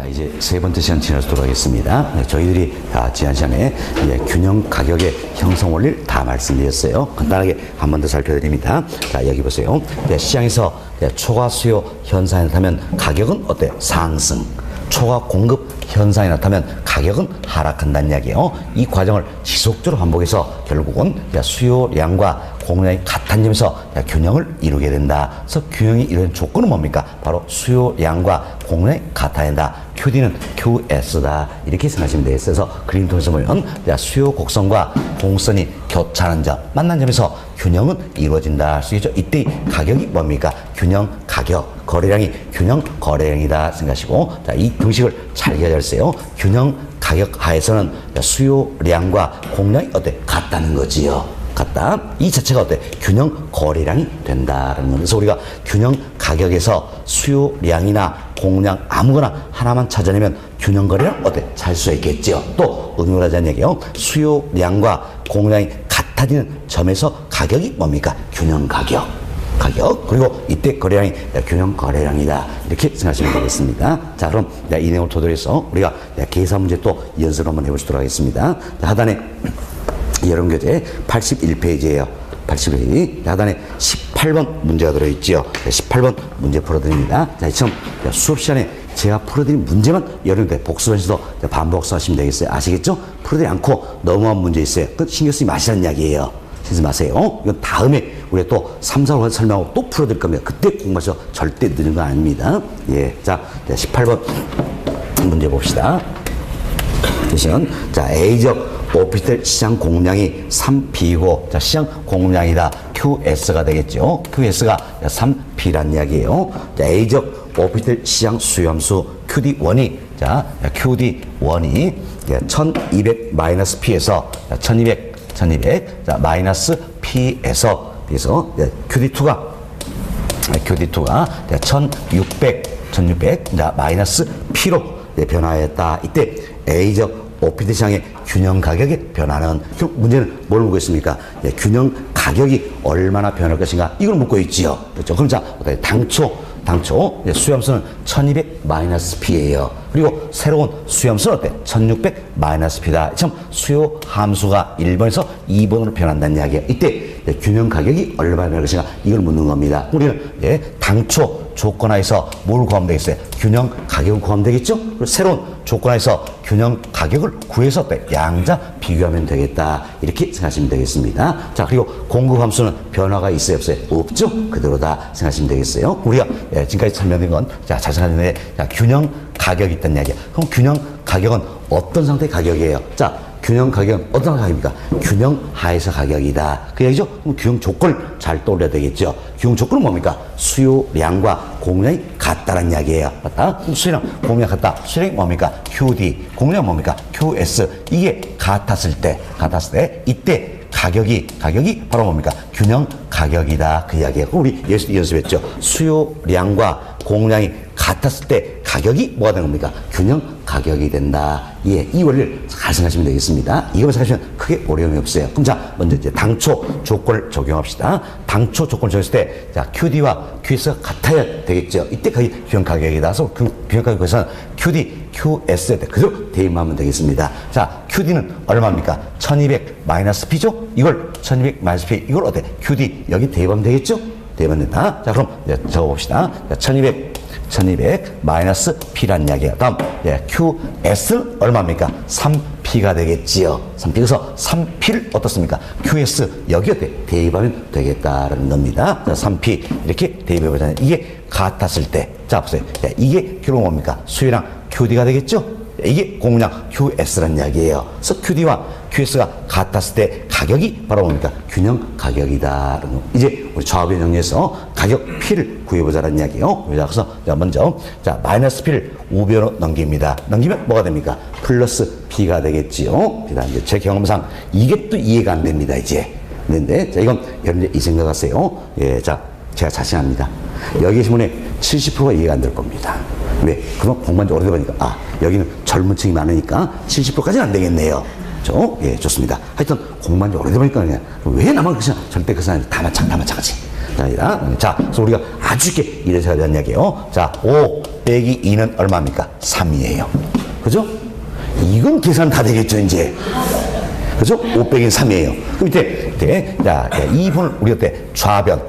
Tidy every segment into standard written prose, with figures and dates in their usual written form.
이제 세 번째 시간 지나도록 하겠습니다. 저희들이 지난 시간에 균형 가격의 형성 원리를 다 말씀드렸어요. 간단하게 한 번 더 살펴드립니다. 자, 여기 보세요. 시장에서 초과 수요 현상이 나타나면 가격은 어때요? 상승. 초과 공급 현상이 나타나면 가격은 하락한다는 이야기예요. 이 과정을 지속적으로 반복해서 결국은 수요량과 공급량이 같은 점에서 균형을 이루게 된다. 그래서 균형이 이루는 조건은 뭡니까? 바로 수요량과 공급량이 같아야 된다. QD는 QS다. 이렇게 생각하시면 되겠어요. 그래서 그림 통해서 보면 수요 곡선과 공선이 교차하는 점, 만난 점에서 균형은 이루어진다. 할 수 있죠. 이때 가격이 뭡니까? 균형 가격. 거래량이 균형 거래량이다 생각하시고, 자, 이 공식을 잘 기억하세요. 균형 가격 하에서는 수요량과 공량이 어때? 같다는 거지요. 같다. 이 자체가 어때? 균형 거래량이 된다는 거. 그래서 우리가 균형 가격에서 수요량이나 공량 아무거나 하나만 찾아내면 균형 거래량 어때? 잘 수 있겠죠. 또 응용을 하자는 얘기예요. 수요량과 공량이 같아지는 점에서 가격이 뭡니까? 균형 가격. 그리고 이때 거래량이 균형 거래량이다. 이렇게 생각하시면 되겠습니다. 자, 그럼 이 내용을 토대로 해서 우리가 계산 문제 또 연습을 한번 해보시도록 하겠습니다. 자, 하단에 여러분교재 81페이지예요. 81페이지. 하단에 18번 문제가 들어있지요. 18번 문제 풀어드립니다. 자, 지금 수업 시간에 제가 풀어드린 문제만 여러분들 복습하셔서 반복하시면 되겠어요. 아시겠죠? 풀어드리지 않고 넘어간 문제 있어요. 그 신경 쓰지 마시라는 이야기예요. 신경 마세요. 이건 다음에 우리가 또 3, 4월 설명하고 또 풀어드릴 겁니다. 그때 공부하셔서 절대 늦은 거 아닙니다. 예. 자, 18번 문제 봅시다. 자, A적 오피스텔 시장 공급량이 3P고, 자, 시장 공급량이다. QS가 되겠죠. QS가 3P란 이야기예요. 자, A적 오피스텔 시장 수요함수 QD1이, 자, QD1이 1200 마이너스 P에서 1200, 자, 마이너스 P에서, 그래서 QD2가 1600, 자, 마이너스 P로 변화했다. 이때 A적 오피스텔 시장의 균형 가격의 변화는, 문제는 뭘 묻고 있습니까? 균형 가격이 얼마나 변할 것인가? 이걸 묻고 있지요. 그렇죠? 그럼 자, 당초 수요함수는 1200 마이너스 P예요. 그리고 새로운 수요함수는 어때? 1600 마이너스 P다. 참 수요 함수가 1번에서 2번으로 변한다는 이야기예요. 이때 균형 가격이 얼마나 변할 것인가? 이걸 묻는 겁니다. 우리는 당초 조건하에서 뭘 구하면 되겠어요? 균형 가격을 구하면 되겠죠? 그리고 새로운 조건하에서 균형 가격을 구해서 양자 비교하면 되겠다. 이렇게 생각하시면 되겠습니다. 자, 그리고 공급 함수는 변화가 있어요, 없어요? 없죠? 그대로다 생각하시면 되겠어요. 우리가 지금까지 설명드린 건 잘 생각하는데, 균형 가격이 있다는 이야기야. 그럼 균형 가격은 어떤 상태의 가격이에요? 자, 균형 가격은 어떤 가격입니까? 균형 하에서 가격이다. 그 얘기죠? 그럼 균형 조건을 잘 떠올려야 되겠죠. 균형 조건은 뭡니까? 수요량과 공량이 같다는 이야기예요. 맞다? 그럼 수요량, 공량 같다. 수요량이 뭡니까? QD. 공량 뭡니까? QS. 이게 같았을 때, 이때 가격이 바로 뭡니까? 균형 가격이다. 그 이야기예요. 우리 연습했죠. 수요량과 공량이 같았을 때 가격이 뭐가 되는 겁니까? 균형 가격이 된다. 예, 이 원리를 잘 생각하시면 되겠습니다. 이거만 생각하시면 크게 어려움이 없어요. 그럼 자, 먼저 이제 당초 조건을 적용합시다. 당초 조건을 적용했을 때, 자, QD와 QS가 같아야 되겠죠. 이때 그게 균형 가격이다. 그래서 그 균형 가격에서는 QD, QS에 그대로 대입하면 되겠습니다. 자, QD는 얼마입니까? 1200 마이너스 P죠? 이걸 1200 마이너스 P, 이걸 어때? QD 여기 대입하면 되겠죠? 대입하면 된다. 자, 그럼 적어봅시다. 1200 마이너스 P란 이야기예요. 다음, QS는 얼마입니까? 3P가 되겠지요. 3P. 그래서 3P를 어떻습니까? QS 여기에 대입하면 되겠다라는 겁니다. 자, 3P 이렇게 대입해보잖아요. 이게 같았을 때, 자, 보세요. 이게 결국 뭡니까? 수요량 QD가 되겠죠? 이게 공량 QS라는 이야기예요. 그래서 QD와 QS가 같았을 때 가격이 바로 뭡니까? 균형 가격이다. 이제 우리 좌우변 정리해서 가격 P를 구해보자는 이야기예요. 그래서 먼저 마이너스 P를 우변으로 넘깁니다. 넘기면 뭐가 됩니까? 플러스 P가 되겠지요. 이제 제 경험상 이게 또 이해가 안 됩니다. 이제. 근데 자, 이건 여러분들 이 생각하세요. 예, 자, 제가 자신합니다. 여기 계신 분의 70%가 이해가 안 될 겁니다. 왜? 그럼 공부한 지 오래되니까, 여기는 젊은 층이 많으니까 70%까지는 안 되겠네요. 예, 좋습니다. 하여튼 공부한 지 오래되니까 그냥 왜 나만 그냥 절대 그 사람이 다 마찬가지. 아니라. 자, 그래서 우리가 아주 쉽게 이래서 하자는 이야기예요. 자, 5 빼기 2는 얼마입니까? 3이에요. 그죠? 이건 계산 다 되겠죠, 이제. 그죠? 5 빼기 3이에요. 그럼 이때, 자, 2분을 우리가 때 좌변,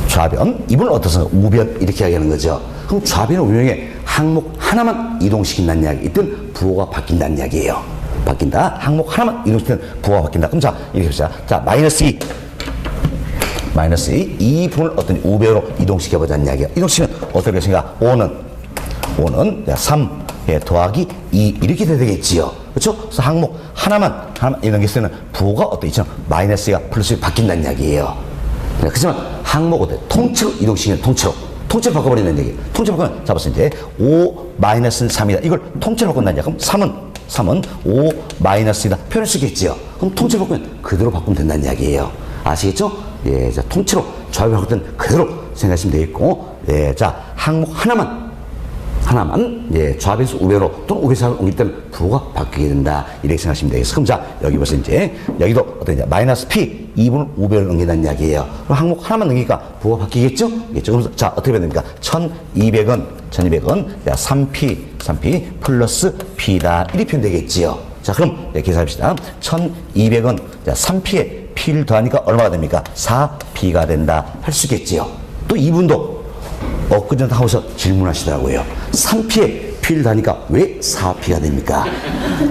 2분을 어떻습니까? 우변, 이렇게 하는 거죠. 그럼 좌변을 우변에 항목 하나만 이동시킨다는 이야기. 이때는 부호가 바뀐다는 이야기예요. 바뀐다. 항목 하나만 이동시키면 부호가 바뀐다. 그럼 자, 이렇게 해보자. 자, 마이너스 2. 2분을 어떤 우변으로 이동시켜보자는 이야기예요. 이동시키면 어떻게 되겠습니까? 5는 3 더하기 2 이렇게 돼야 되겠지요. 그렇죠? 그래서 항목 하나만 이동했을 때는 부호가 어떤 있죠? 마이너스가 플러스로 바뀐다는 이야기예요. 그렇지만 항목을 통째로 이동시키면 통째로 바꿔버린다는 얘기예요. 통째로 바꾸면 잡았을 때 5 마이너스는 3이다. 이걸 통째로 바꾼다는 얘기야. 그럼 3은 5 마이너스이다. 표현할 수 있겠지요. 그럼 통째로 바꾸면 그대로 바꾸면 된다는 이야기예요. 아시겠죠? 예, 자, 통째로 좌변 바꿀 때는 그대로 생각하시면 되겠고, 예, 자, 항목 하나만 예, 좌변에서 우변으로 또는 우변에서 옮길 때는 부호가 바뀌게 된다. 이렇게 생각하시면 되겠습니다. 그럼 자, 여기 보세요. 이제 여기도 어떤 마이너스 P 2분을 우변으로 넘긴다는 이야기예요. 그럼 항목 하나만 넘기니까 부호가 바뀌겠죠? 그래서 자, 어떻게 되면 됩니까? 1200은 3P 플러스 P다. 이렇게 표현되겠지요. 자, 그럼 네, 계산합시다. 1200은 3P에 P를 더하니까 얼마가 됩니까? 4P가 된다. 할 수 있겠지요. 또 이분도 엊그제 하고서 질문하시더라고요. 3P에 P를 더하니까 왜 4P가 됩니까?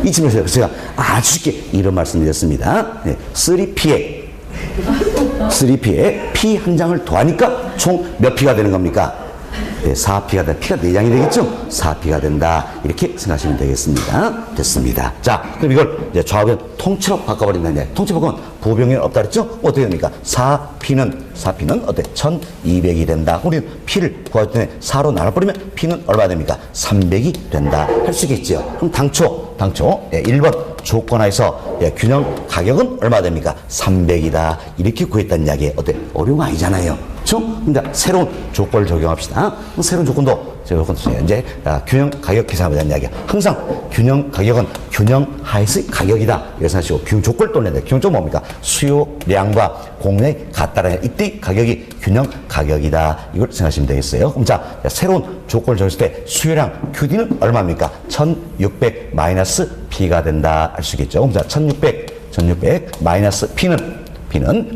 이 질문에서 제가 아주 쉽게 이런 말씀 드렸습니다. 네, 3P에 P 한 장을 더하니까 총 몇 P가 되는 겁니까? 네, 4P가 된다. P가 4장이 되겠죠? 4P가 된다. 이렇게 생각하시면 되겠습니다. 됐습니다. 자, 그럼 이걸 이제 좌우변 통째로 바꿔버린다는 얘기. 통째로 바꾸면 부호변경이 없다 그랬죠? 어떻게 됩니까? 4P는 어때? 1200이 된다. 우리는 P를 구할 때 4로 나눠버리면 P는 얼마 됩니까? 300이 된다. 할 수 있겠죠? 그럼 당초, 예, 1번 조건하에서 예, 균형 가격은 얼마 됩니까? 300이다. 이렇게 구했다는 이야기. 어때? 어려운 거 아니잖아요. 그렇죠? 근데 새로운 조건을 적용합시다. 새로운 조건도 제가 이제 균형 가격 계산하자는 이야기야. 항상 균형 가격은 균형 하에서의 가격이다. 이렇게 생각하시고 균형 조건을 또 내야 돼. 균형 조건 뭡니까? 수요량과 공량이 같다라는 이때 가격이 균형 가격이다. 이걸 생각하시면 되겠어요. 그럼 자, 새로운 조건을 적었을 때 수요량 QD는 얼마입니까? 1600 마이너스 P가 된다. 할 수 있겠죠. 그럼 자, 1600 마이너스 P는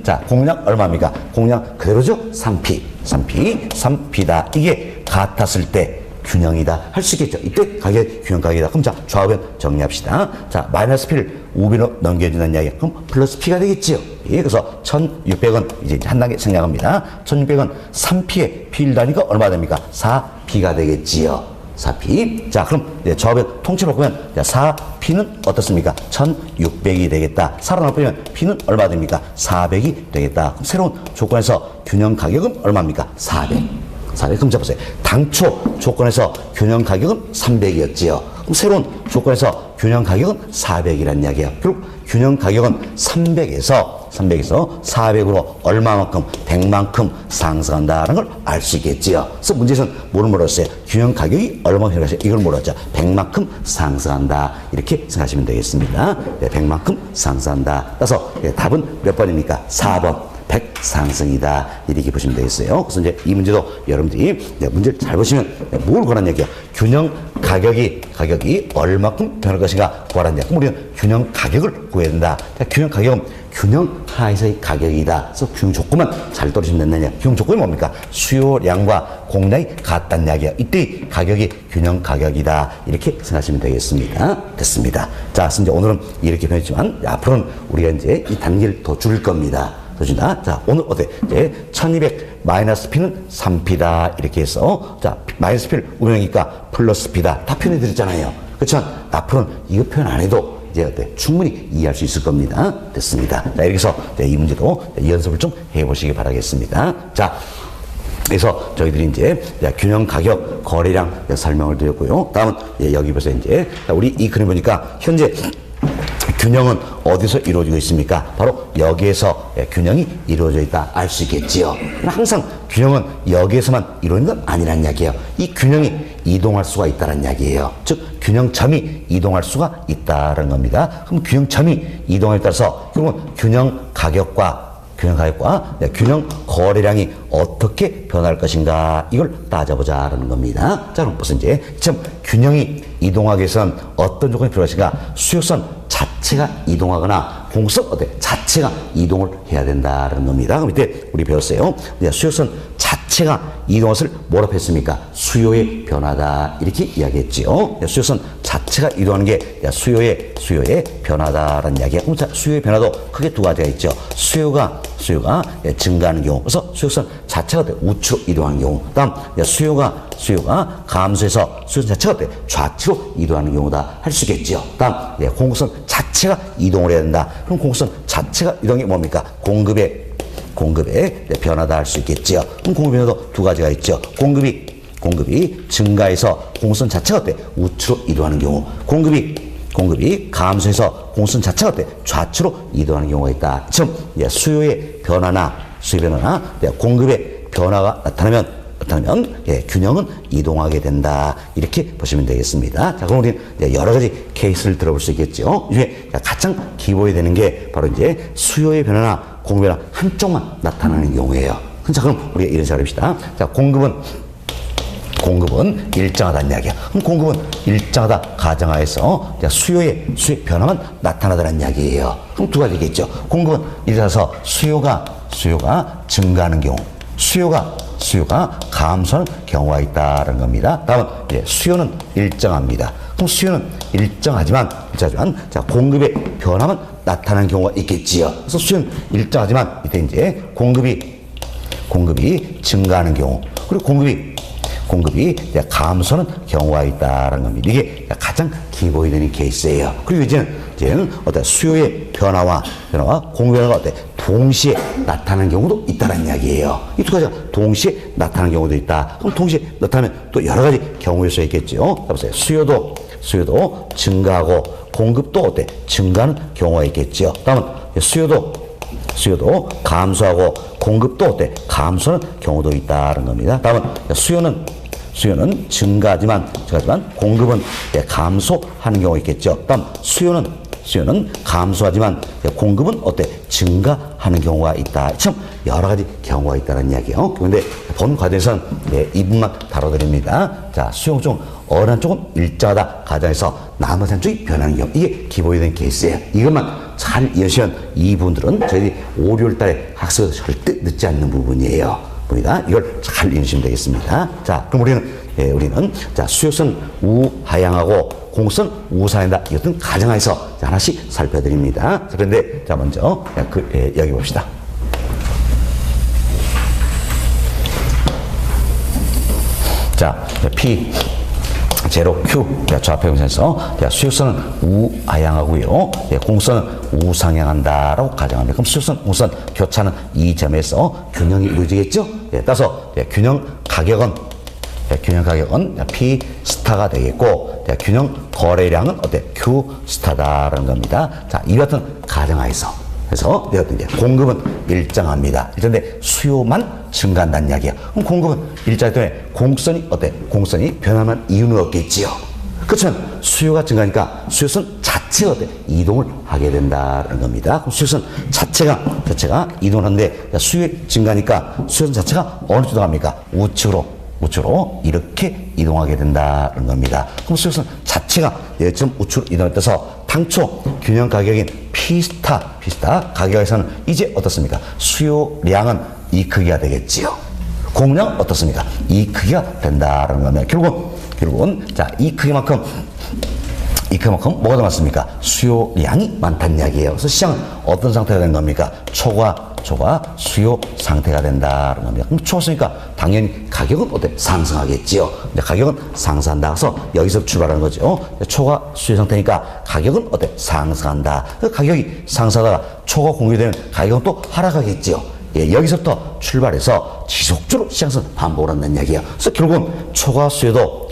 자, 공량 얼마입니까? 공량 그대로죠? 3P다. 이게 같았을 때 균형이다. 할 수 있겠죠? 이때 가격 균형 가격이다. 그럼 자, 좌우변 정리합시다. 자, 마이너스 P를 우변으로 넘겨주는 이야기. 그럼 플러스 P가 되겠지요? 예, 그래서 1600은 이제 한 단계 생략합니다. 1600은 3P에 P를 다니까 얼마 됩니까? 4P가 되겠지요? 4P. 자, 그럼 좌우변 통째로 보면 4P는 어떻습니까? 1600이 되겠다. 4로 나눠보면 P는 얼마 됩니까? 400이 되겠다. 그럼 새로운 조건에서 균형 가격은 얼마입니까? 400. 그럼 잡으세요. 당초 조건에서 균형 가격은 300이었지요. 그럼 새로운 조건에서 균형 가격은 400이라는 이야기예요. 결국 균형 가격은 300에서 400으로 얼마만큼 100만큼 상승한다는 걸 알 수 있겠지요. 그래서 문제에서는 뭘 물었어요? 균형 가격이 얼마만큼 상승해요? 이걸 물었죠. 100만큼 상승한다. 이렇게 생각하시면 되겠습니다. 네, 100만큼 상승한다. 그래서 네, 답은 몇 번입니까? 4번. 100 상승이다. 이렇게 보시면 되겠어요. 그래서 이제 이 문제도 여러분들이 문제를 잘 보시면 뭘 구하라는 얘기야? 균형 가격이 얼마큼 변할 것인가 구하라는 얘기야. 그럼 우리는 균형 가격을 구해야 된다. 균형 가격은 균형 하에서의 가격이다. 그래서 균형 조건만 잘 떨어지면 된다는 얘기야. 균형 조건이 뭡니까? 수요량과 공량이 같다는 이야기야. 이때 가격이 균형 가격이다. 이렇게 생각하시면 되겠습니다. 됐습니다. 자, 그래서 이제 오늘은 이렇게 변했지만 앞으로는 우리가 이제 이 단계를 더 줄일 겁니다. 자, 오늘 어때? 이제 1200 마이너스 P는 3P다. 이렇게 해서 자, 마이너스 P를 우변이니까 플러스 P다. 다 표현해 드렸잖아요. 그렇지만 앞으로는 이거 표현 안 해도 이제 어때? 충분히 이해할 수 있을 겁니다. 됐습니다. 자, 이렇게 해서 이 문제도 연습을 좀 해보시기 바라겠습니다. 자, 그래서 저희들이 이제 균형 가격 거래량 설명을 드렸고요. 다음은 여기 보세요. 이제 우리 이 그림 보니까 현재 균형은 어디서 이루어지고 있습니까? 바로 여기에서 균형이 이루어져 있다 알 수 있겠지요. 항상 균형은 여기에서만 이루어지는 건 아니란 이야기예요. 이 균형이 이동할 수가 있다는 이야기예요. 즉 균형점이 이동할 수가 있다는 겁니다. 그럼 균형점이 이동에 따라서 결국은 균형 가격과 균형 가격과 균형 거래량이 어떻게 변할 것인가 이걸 따져보자라는 겁니다. 자, 그럼 무슨 이제 참 균형이 이동하기 위해서는 어떤 조건이 필요하신가? 수요선 자체가 이동하거나 공급선 자체가 이동을 해야 된다는 겁니다. 그럼 이때 우리 배웠어요. 수요선 자체가 이동한 것을 뭐라고 했습니까? 수요의 변화다 이렇게 이야기했지요. 수요선 자체가 이동하는 게 수요의 변화다라는 이야기야. 그럼 수요의 변화도 크게 두 가지가 있죠. 수요가 증가하는 경우, 그래서 수요선 자체가 우측으로 이동하는 경우, 다음 수요가 감소해서 수요선 자체가 좌측으로 이동하는 경우다 할 수 있겠지요. 다음 공급선 자체가 이동을 해야 된다. 그럼 공급선 자체가 이동이 뭡니까? 공급의 변화다 할 수 있겠지요. 그럼 공급 변화도 두 가지가 있죠. 공급이 증가해서 공급선 자체가 우측으로 이동하는 경우, 공급이 감소해서 공급선 자체가 좌측으로 이동하는 경우가 있다. 지금 수요의 변화나 공급의 변화가 나타나면 균형은 이동하게 된다. 이렇게 보시면 되겠습니다. 자, 그럼 우리는 여러 가지 케이스를 들어볼 수 있겠죠. 이 중에 가장 기본이 되는 게 바로 이제 수요의 변화나 공급의 변화 한쪽만 나타나는 경우예요. 자, 그럼 우리가 이런 식으로 합시다. 자, 공급은 일정하다는 이야기야. 그럼 공급은 일정하다 가정하에서 수요의 변화만 나타나다는 이야기예요. 그럼 두 가지겠죠. 공급은 일어나서 수요가 증가하는 경우, 수요가 감소하는 경우가 있다는 겁니다. 다음은 수요는 일정합니다. 그럼 수요는 일정하지만 자, 공급의 변화만 나타나는 경우가 있겠지요. 그래서 수요는 일정하지만 이때 이제 공급이 증가하는 경우, 그리고 공급이 감소하는 경우가 있다는 겁니다. 이게 가장 기본이 되는 케이스예요. 그리고 이제는 수요의 변화와 공급의 변화가 동시에 나타나는 경우도 있다는 이야기예요. 이 두 가지가 동시에 나타나는 경우도 있다. 그럼 동시에 나타나면 또 여러 가지 경우일 수 있겠죠. 보세요. 수요도 증가하고 공급도 증가하는 경우가 있겠죠. 다음은 수요도 감소하고 공급도 감소하는 경우도 있다는 겁니다. 다음은 수요는 증가하지만 공급은 감소하는 경우가 있겠죠. 다음 수요는 감소하지만 공급은 증가하는 경우가 있다. 참 여러 가지 경우가 있다는 이야기예요. 그런데 본 과정에서는 이 부분만 다뤄드립니다. 자, 수요 중 어느 한쪽은 일정하다 가정해서 나머지 한쪽이 변하는 경우, 이게 기본이 된 케이스예요. 이것만 잘 이해하시면 이 부분들은 저희들이 5, 6월 달에 학습에서 절대 늦지 않는 부분이에요. 이걸 잘 이해하시면 되겠습니다. 자, 그럼 우리는 자, 수요선 우하향하고 공급선 우상향이다. 이것은 가정하에서 하나씩 살펴드립니다. 자, 그런데 자, 먼저 여기 봅시다. 자, P 제로 Q 좌표경선에서 수요선은 우하향하고요, 공급선은 우상향한다라고 가정합니다. 그럼 수요선, 공급선 교차는 이 점에서 균형이 이루어지겠죠. 따라서 균형 가격은 P 스타가 되겠고, 균형 거래량은 Q 스타다라는 겁니다. 자, 이 같은 가정하에서 그래서 공급은 일정합니다. 일정한데 수요만 증가한다는 이야기야. 그럼 공급은 일정하기 때문에 공급선이 변화만 이유는 없겠지요. 그렇지만 수요가 증가하니까 수요선 자체가 이동을 하게 된다는 겁니다. 그럼 수요선 자체가 이동하는데 수요가 증가하니까 수요선 자체가 어느 쪽으로 갑니까? 우측으로 이렇게 이동하게 된다는 겁니다. 그럼 수요선 자체가 지금 우측으로 이동해서 당초 균형 가격인 P스타 가격에서는 이제 어떻습니까? 수요량은 이 크기가 되겠지요. 공급량은 어떻습니까? 이 크기가 된다는 겁니다. 결국은 자, 이 크기만큼 뭐가 더 많습니까? 수요량이 많다는 이야기예요. 그래서 시장은 어떤 상태가 된 겁니까? 초과 수요 상태가 된다는 겁니다. 그럼 초과수니까 당연히 가격은 상승하겠지요. 가격은 상승한다. 그래서 여기서 출발하는 거죠. 초과 수요 상태니까 가격은 상승한다. 가격이 상승하다가 초과 공급이 되면 가격은 또 하락하겠지요. 여기서부터 출발해서 지속적으로 시장에서 반복을 한다는 이야기예요. 그래서 결국은 초과 수요도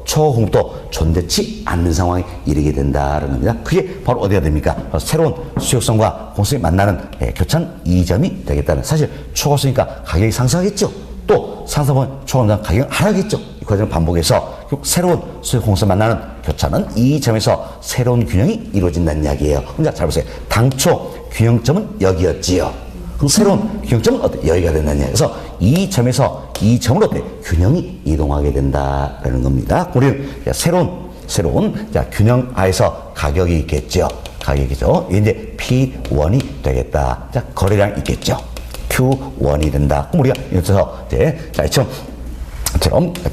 초과 공급도 존재치 않는 상황에 이르게 된다는 겁니다. 그게 바로 어디가 됩니까? 바로 새로운 수요성과 공급성이 만나는 교차는 이 점이 되겠다는. 사실 초과 수요니까 가격이 상승하겠죠. 또 상승하면 초과 가격은 하락하겠죠. 이 과정을 반복해서 새로운 수요 공급성 만나는 교차는 이 점에서 새로운 균형이 이루어진다는 이야기예요. 자, 잘 보세요. 당초 균형점은 여기였지요. 그럼 새로운 균형점은 어때? 여기가 된다는 얘기. 그래서 이 점에서 이 점으로 어때? 균형이 이동하게 된다라는 겁니다. 우리는 새로운 자, 균형 하에서 가격이 있겠죠. 가격이죠. 이제 P1이 되겠다. 자, 거래량 있겠죠. Q1이 된다. 그럼 우리가 여기서 이제 자, 이처럼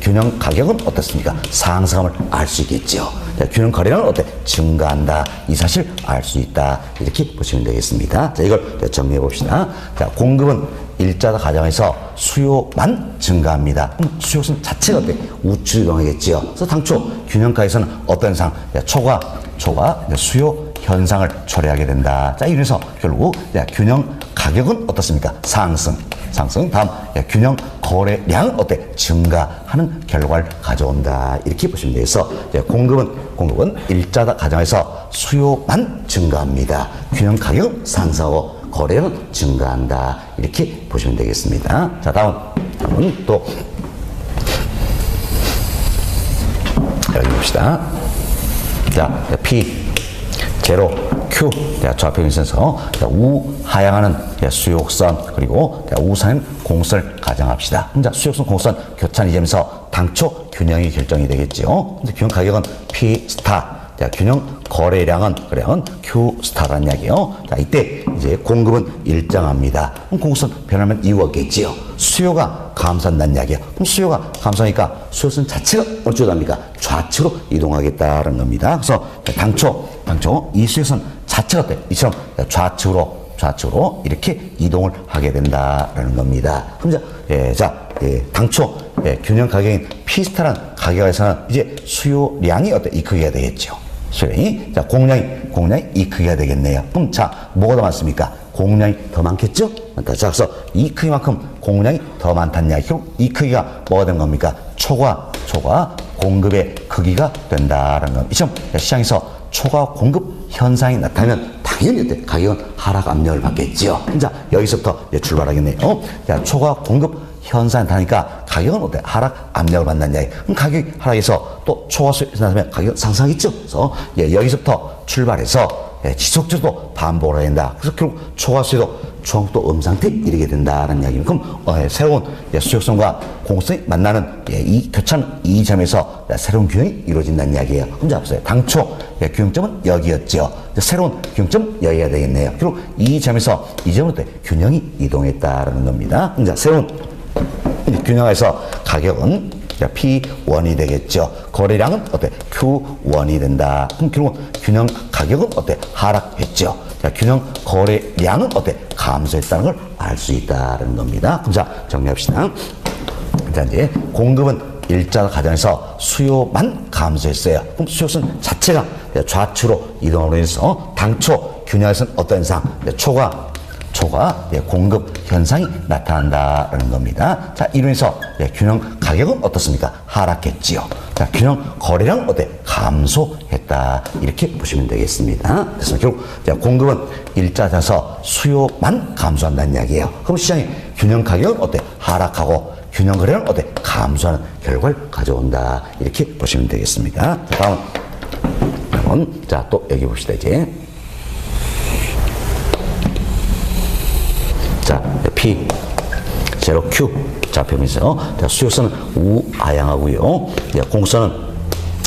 균형 가격은 어떻습니까? 상승함을 알 수 있겠죠. 자, 균형 거래량은 어때? 증가한다. 이 사실 알 수 있다. 이렇게 보시면 되겠습니다. 자, 이걸 정리해 봅시다. 자, 공급은 일자다 가정에서 수요만 증가합니다. 수요선 자체가 어때? 우측 이동하겠지요. 그래서 당초 균형가에서는 어떤 상? 초과 수요 현상을 초래하게 된다. 자, 이래서 결국 균형 가격은 어떻습니까? 상승. 다음 균형 거래량은 어때? 증가하는 결과를 가져온다. 이렇게 보시면 돼서 공급은 일자다 가정에서 수요만 증가합니다. 균형 가격은 상승하고 거래는 증가한다. 이렇게 보시면 되겠습니다. 자, 다음은 또 여기 봅시다. 자, P 제로 Q 좌표 인선에서 우하향하는 수요선 그리고 우상향 공선을 가정합시다. 자, 수요선 공선 교차는 이 점에서 당초 균형이 결정이 되겠죠. 균형 가격은 P 스타. 자, 균형 거래량은 Q 스타라는 이야기예요. 자, 이때 이제 공급은 일정합니다. 그럼 공급선 변하면 이유가 없겠지요. 수요가 감소한다는 이야기예요. 그럼 수요가 감소하니까 수요선 자체가 어느 쪽으로 갑니까? 좌측으로 이동하겠다는 겁니다. 그래서 당초 이 수요선 자체가 어때? 이처럼 좌측으로 이렇게 이동을 하게 된다라는 겁니다. 그럼 당초 균형 가격인 P스타라는 가격에서는 이제 수요량이 어때? 이 크기가 되겠죠. 수요량이 공량이 이 크기가 되겠네요. 그럼 뭐가 더 많습니까? 공량이 더 많겠죠? 자, 그래서 이 크기만큼 공량이 더 많다는 이야기. 그럼 이 크기가 뭐가 된 겁니까? 초과 공급의 크기가 된다라는 겁니다. 이처럼 시장에서 초과 공급 현상이 나타나면 당연히 가격은 하락 압력을 받겠죠. 자, 여기서부터 출발하겠네요. 자, 초과 공급 현상이 나타나니까 가격은 어때? 하락 압력을 받는다는 이야기. 그럼 가격이 하락해서 또 초과 수요가 나타나면 가격은 상승하겠죠. 그래서 여기서부터 출발해서 지속적으로 반복을 해야 된다. 그래서 결국 초과 수요도 중앙도 음상태에 이르게 된다는 이야기입니다. 그럼 새로운 수요성과 공급성이 만나는 이 교차는 이 점에서 새로운 균형이 이루어진다는 이야기예요. 그럼 자, 보세요. 당초 균형점은 여기였죠. 새로운 균형점 여기가 되겠네요. 그리고 이 점에서 이 점으로 균형이 이동했다는 겁니다. 그럼 자, 새로운 균형에서 가격은 P1이 되겠죠. 거래량은 어때? Q1이 된다. 그럼 결국 균형 가격은 어때? 하락했죠. 자, 균형 거래량은 어때? 감소했다는 걸 알 수 있다는 겁니다. 그럼 자, 정리합시다. 자, 이제 공급은 일자 가정에서 수요만 감소했어요. 그럼 수요선 자체가 좌측으로 이동으로 해서 당초 균형에서는 어떤 현상? 초과 공급 현상이 나타난다는 겁니다. 자, 이로해서 균형 가격은 어떻습니까? 하락했지요. 자, 균형 거래량 어때? 감소했다. 이렇게 보시면 되겠습니다. 그래서 결국 공급은 일자라서 수요만 감소한다는 이야기예요. 그럼 시장의 균형 가격은 어때? 하락하고 균형 거래량은 어때? 감소하는 결과를 가져온다. 이렇게 보시면 되겠습니다. 자, 다음은 자, 또 여기 봅시다. 이제 자, P, 제로 Q 좌표면서 수요선은 우하향하고요. 공선은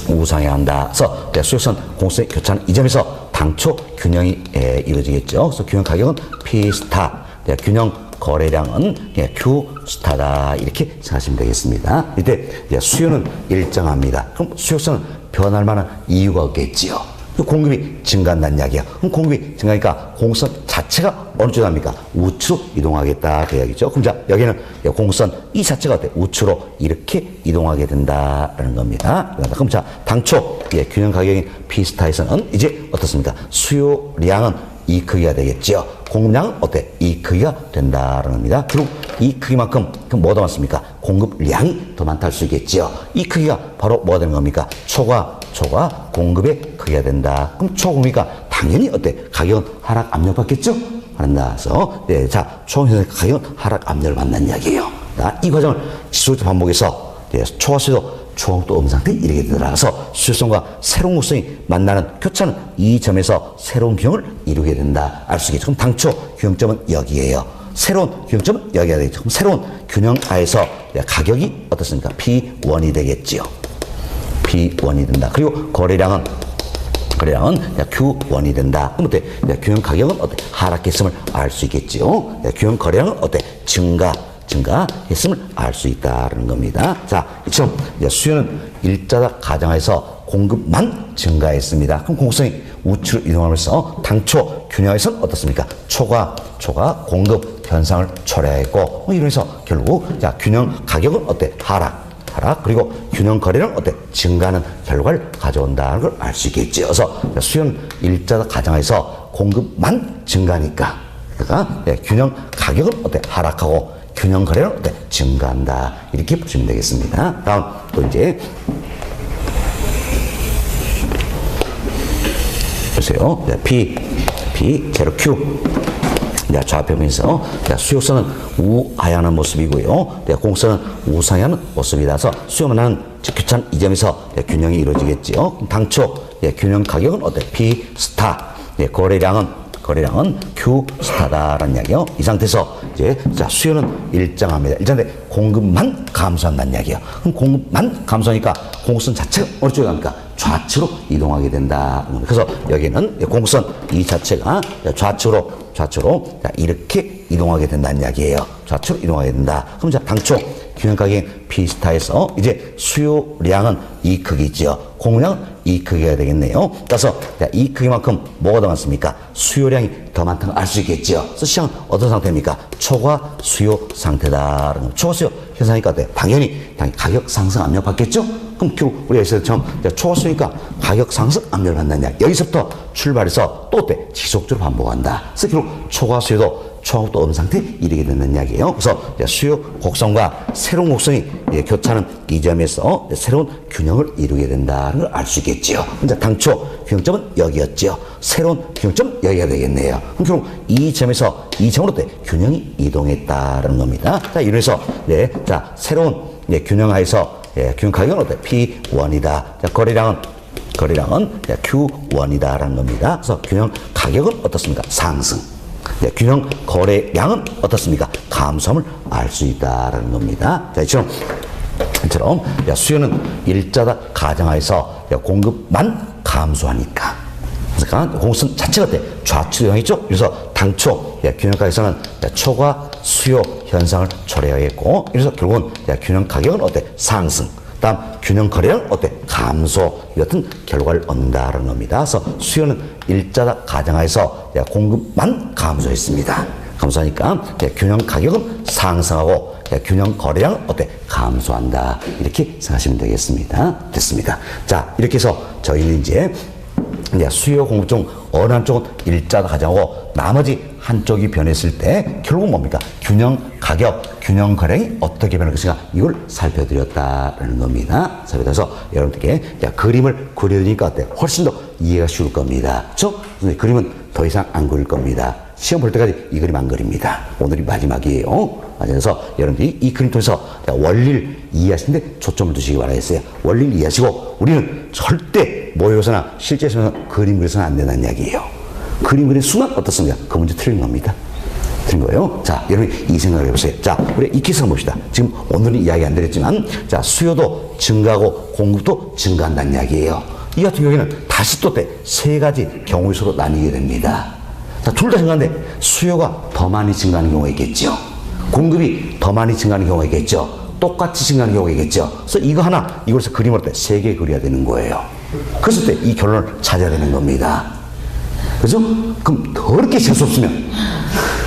우상향한다. 그래서 수요선 공선의 교차는 이 점에서 당초 균형이 이루어지겠죠. 그래서 균형 가격은 P 스타, 균형 거래량은 Q 스타다. 이렇게 생각하시면 되겠습니다. 이때 수요는 일정합니다. 그럼 수요선은 변할 만한 이유가 없겠지요. 공급이 증가한다는 이야기야. 그럼 공급이 증가하니까 공선 자체가 어느 쪽으로 합니까? 우측으로 이동하겠다. 그 이야기죠. 그럼 자, 여기는 공선 이 자체가 어때? 우측으로 이렇게 이동하게 된다라는 겁니다. 그럼 자, 당초 균형 가격인 P스타에서는 이제 어떻습니까? 수요량은 이 크기가 되겠죠. 공급량은 어때? 이 크기가 된다라는 겁니다. 그리고 이 크기만큼 그럼 뭐가 더 많습니까? 공급량이 더 많다 할 수 있겠죠. 이 크기가 바로 뭐가 되는 겁니까? 초과 공급의 크기가 된다. 그럼 초공이니까 당연히 어때? 가격은 하락 압력 받겠죠? 한다. 그래서 자, 초공에서 가격은 하락 압력을 받는 이야기예요. 자, 이 과정을 지속적으로 반복해서 초과 수요도 초공도 음상태에 이르게 되더라서 수요성과 새로운 곡선이 만나는 교차는 이 점에서 새로운 균형을 이루게 된다. 알 수 있겠죠. 그럼 당초 균형점은 여기에요. 새로운 균형점은 여기가 되겠죠. 그럼 새로운 균형하에서 가격이 어떻습니까? P1이 되겠지요. P1이 된다. 그리고 거래량은 Q1이 된다. 그럼 어때? 균형 가격은 어때? 하락했음을 알 수 있겠지요. 균형 거래량은 어때? 증가했음을 알 수 있다는 겁니다. 자, 이처럼 수요는 일자다 가정하에서 공급만 증가했습니다. 그럼 공급성이 우측으로 이동하면서 당초 균형에서는 어떻습니까? 초과 공급 현상을 초래했고, 이러면서 결국 균형 가격은 어때? 하락. 그리고 균형 거래량 어때? 증가하는 결과를 가져온다는 걸 알 수 있겠죠. 그래서 수요는 일자다 가정하에서 공급만 증가하니까, 그러니까 균형 가격은 어때? 하락하고 균형 거래량 어때? 증가한다. 이렇게 보시면 되겠습니다. 다음 또 이제 보세요. P 제로 Q. 좌표면에서 수요선은 우하향하는 모습이고요. 공선은 우상향하는 모습이라서 수요만한 규찬 이 점에서 균형이 이루어지겠지요. 당초 균형 가격은 어때? P 스타. 거래량은 Q 스타다라는 이야기요. 이 상태에서 이제 수요는 일정합니다. 일정한데 공급만 감소한다는 이야기예요. 그럼 공급만 감소하니까 공급선 자체가 어느 쪽에 갑니까? 좌측으로 이동하게 된다. 그래서 여기는 공급선 이 자체가 좌측으로 이렇게 이동하게 된다는 이야기예요. 좌측으로 이동하게 된다. 그럼 당초 균형 가격 P스타에서 이제 수요량은 이 크기죠. 공급량은 이 크기가 되겠네요. 따라서 이 크기만큼 뭐가 더 많습니까? 수요량이 더 많다는 걸 알 수 있겠죠. 그래서 시장은 어떤 상태입니까? 초과 수요 상태다. 초과 수요 현상이니까 당연히 가격 상승 압력 받겠죠? 그럼 결국 우리가 여기서 초과 수요니까 가격 상승 압력을 받는다. 여기서부터 출발해서 또 어때? 지속적으로 반복한다. 그래서 결국 초과 수요도 초과도 없는 상태에 이르게 된다는 이야기예요. 그래서 수요 곡선과 새로운 곡선이 교차하는 이 점에서 새로운 균형을 이루게 된다는 걸 알 수 있겠지요. 근데 당초 균형점은 여기였죠. 새로운 균형점 여기가 되겠네요. 그럼 결국 이 점에서 이 점으로 균형이 이동했다는 겁니다. 자, 이래서 새로운 균형하에서 균형 가격은 어때? P1이다. 자, 거래량은 Q1이다라는 겁니다. 그래서 균형 가격은 어떻습니까? 상승. 균형 거래량은 어떻습니까? 감소함을 알 수 있다라는 겁니다. 자, 이처럼 수요는 일자다 가정하에서 공급만 감소하니까. 그러니까 공급선 자체가 어때? 좌측 형이죠. 그래서 당초 균형 가격에서는 초과 수요 현상을 초래하겠고, 그래서 결국은 균형 가격은 어때? 상승. 다음 균형 거래량 어때? 감소. 이 같은 결과를 얻는다는 겁니다. 그래서 수요는 일자다 가정하에서 공급만 감소했습니다. 감소하니까 균형 가격은 상승하고 균형 거래량은 어때? 감소한다. 이렇게 생각하시면 되겠습니다. 됐습니다. 자, 이렇게 해서 저희는 이제 수요 공급 중 어느 한쪽은 일자다 가정하고 나머지 한쪽이 변했을 때 결국 뭡니까? 균형 가격, 균형 거래량이 어떻게 변할 것인가 이걸 살펴드렸다는 겁니다. 살펴서 여러분들께 그림을 그려드리니까 어때? 훨씬 더 이해가 쉬울 겁니다. 그렇죠? 그림은 더 이상 안 그릴 겁니다. 시험 볼 때까지 이 그림 안 그립니다. 오늘이 마지막이에요. 그래서 여러분들이 이 그림 통해서 원리를 이해하시는데 초점을 두시기 바라겠어요. 원리를 이해하시고 우리는 절대 모의고사나 실제 시험에서 그림 그려서는 안 된다는 이야기예요. 그림 그린 순간 어떻습니까? 그 문제 틀린 겁니다. 틀린 거예요. 자, 여러분이 이 생각을 해보세요. 자, 우리 이 키스를 봅시다. 지금 오늘은 이야기 안 드렸지만, 자, 수요도 증가하고 공급도 증가한다는 이야기예요. 이 같은 경우에는 다시 또 세 가지 경우의 수로 나뉘게 됩니다. 자, 둘 다 증가하는데 수요가 더 많이 증가하는 경우가 있겠죠. 공급이 더 많이 증가하는 경우가 있겠죠. 똑같이 증가하는 경우가 있겠죠. 그래서 이거 하나, 이걸서 그림을 때 세 개 그려야 되는 거예요. 그랬을 때 이 결론을 찾아야 되는 겁니다. 그죠? 그럼 더럽게 재수 없으면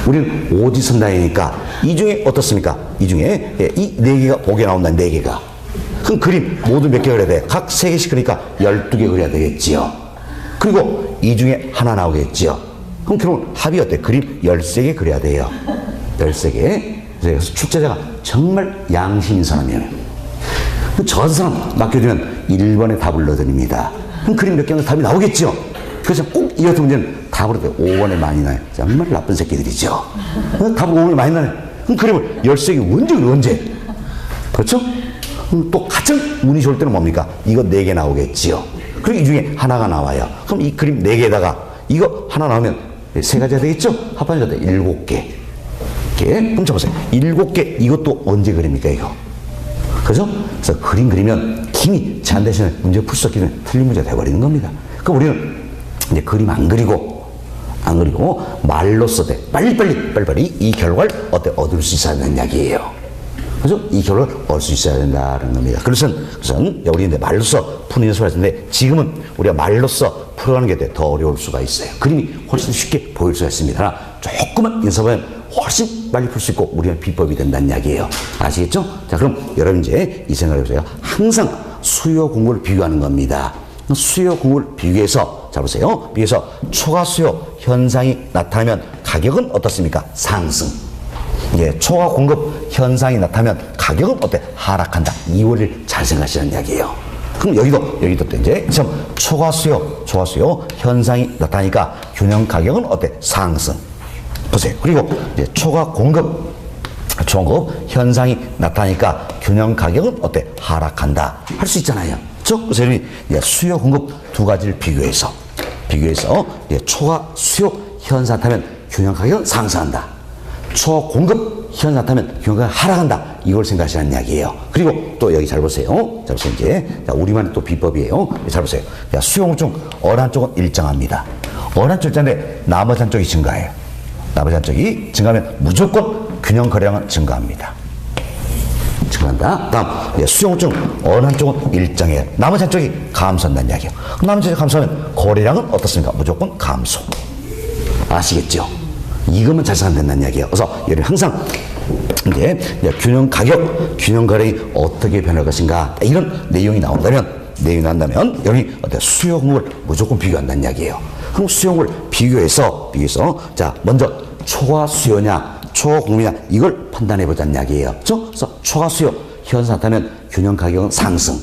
우리는 오지선다이니까 이 중에 어떻습니까? 이 중에 이 네 개가 보게 나온다. 네 개가. 그럼 그림 모두 몇 개 그려야 돼? 각 세 개씩 그러니까 12개 그려야 되겠지요. 그리고 이 중에 하나 나오겠지요. 그럼 결국 합이 어때? 그림 13개 그려야 돼요. 13개. 그래서 출제자가 정말 양심인 사람이에요. 저 사람 맡겨주면 1번에 답을 넣어드립니다. 그럼 그림 몇 개는 답이 나오겠죠. 그래서 꼭 이 같은 문제는 답으로 5번에 많이 나요. 정말 나쁜 새끼들이죠. 답을 5번에 많이 나요. 그럼 그림을 13개 언제? 그렇죠? 또 가장 운이 좋을 때는 뭡니까? 이거 4개 나오겠지요. 그리고 이 중에 하나가 나와요. 그럼 이 그림 4개에다가 이거 하나 나오면 세 가지가 되겠죠? 합하니까 7개. 이렇게 훔쳐보세요. 7개, 이것도 언제 그립니까, 이거? 그죠? 그래서 그림 그리면 힘이 제한 대신에 문제 풀 수 없기 때문에 틀린 문제가 돼버리는 겁니다. 그럼 우리는 이제 그림 안 그리고 말로써 빨리빨리 이 결과를 얻을 수 있어야 된다는 이야기예요. 그죠? 이 결과를 얻을 수 있어야 된다는 겁니다. 그래서 우리 이제 말로써 푸는 연습을 하는데 지금은 우리가 말로써 풀어가는 게 더 어려울 수가 있어요. 그림이 훨씬 쉽게 보일 수가 있습니다. 그러나 조금만 연습하면 훨씬 빨리 풀 수 있고 우리는 비법이 된다는 이야기예요. 아시겠죠? 자, 그럼 여러분 이제 이 생각을 해보세요. 항상 수요 공급을 비교하는 겁니다. 수요 공급을 비교해서 자 보세요. 비교해서 초과 수요 현상이 나타나면 가격은 어떻습니까? 상승. 예, 초과 공급 현상이 나타나면 가격은 어때? 하락한다. 이 원리를 잘 생각하시는 이야기예요. 그럼 여기도 또 이제 초과 수요 현상이 나타나니까 균형 가격은 어때? 상승. 보세요. 그리고 이제 초과 공급 현상이 나타나니까 균형 가격은 어때? 하락한다. 할 수 있잖아요. 그렇죠? 그래서 이제 수요 공급 두 가지를 비교해서 이제 초과 수요 현상 나타나면 균형 가격은 상승한다. 초과 공급 현상 나타나면 균형 가격은 하락한다. 이걸 생각하시는 이야기예요. 그리고 또 여기 잘 보세요. 자, 보세요. 이제 우리만의 또 비법이에요. 잘 보세요. 수요 공급 중 어느 한쪽은 일정합니다. 어느 한쪽 일정한데 나머지 한쪽이 증가해요. 나머지 한쪽이 증가하면 무조건 균형 거래량은 증가합니다. 증가한다. 다음, 수요 중 어느 한쪽은 일정해요. 나머지 한쪽이 감소한다는 이야기예요. 나머지 한쪽이 감소하면 거래량은 어떻습니까? 무조건 감소. 아시겠죠? 이것만 잘 생각된다는 이야기예요. 그래서 여러분 항상 이제 균형 가격, 균형 거래량이 어떻게 변할 것인가 이런 내용이 나온다면 여러분이 수요 공급을 무조건 비교한다는 이야기예요. 그럼 수요를 비교해서 자 먼저 초과 수요냐 초과 공급이냐 이걸 판단해 보자는 이야기예요. 그래서 초과 수요 현상 나타나면 균형 가격은 상승,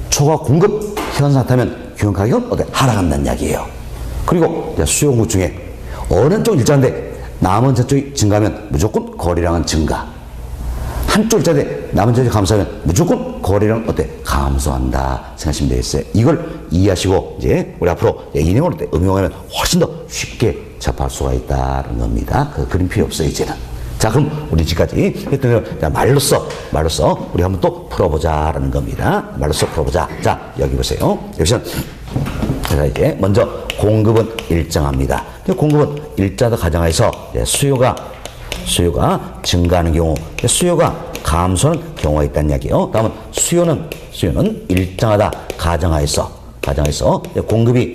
초과 공급 현상 나타나면 균형 가격은 하락한다는 이야기예요. 그리고 수요 공급 중에 어느 쪽 일자인데 나머지 쪽이 증가하면 무조건 거래량은 증가. 한쪽 일자인데 나머지 쪽이 감소하면 무조건 거래량은 감소한다 생각하시면 되겠어요. 이걸 이해하시고 이제 우리 앞으로 이 내용을 응용하면 훨씬 더 쉽게 접할 수가 있다는 겁니다. 그 그림 필요 없어요 이제는. 자, 그럼 우리 지금까지 했던 걸 말로써 우리 한번 또 풀어보자라는 겁니다. 말로써 풀어보자. 자, 여기 보세요. 여기서 자, 이제 먼저 공급은 일정합니다. 공급은 일자다 가정하에서 수요가 증가하는 경우, 수요가 감소하는 경우가 있다는 이야기예요. 다음은 수요는 일정하다 가정하에서 공급이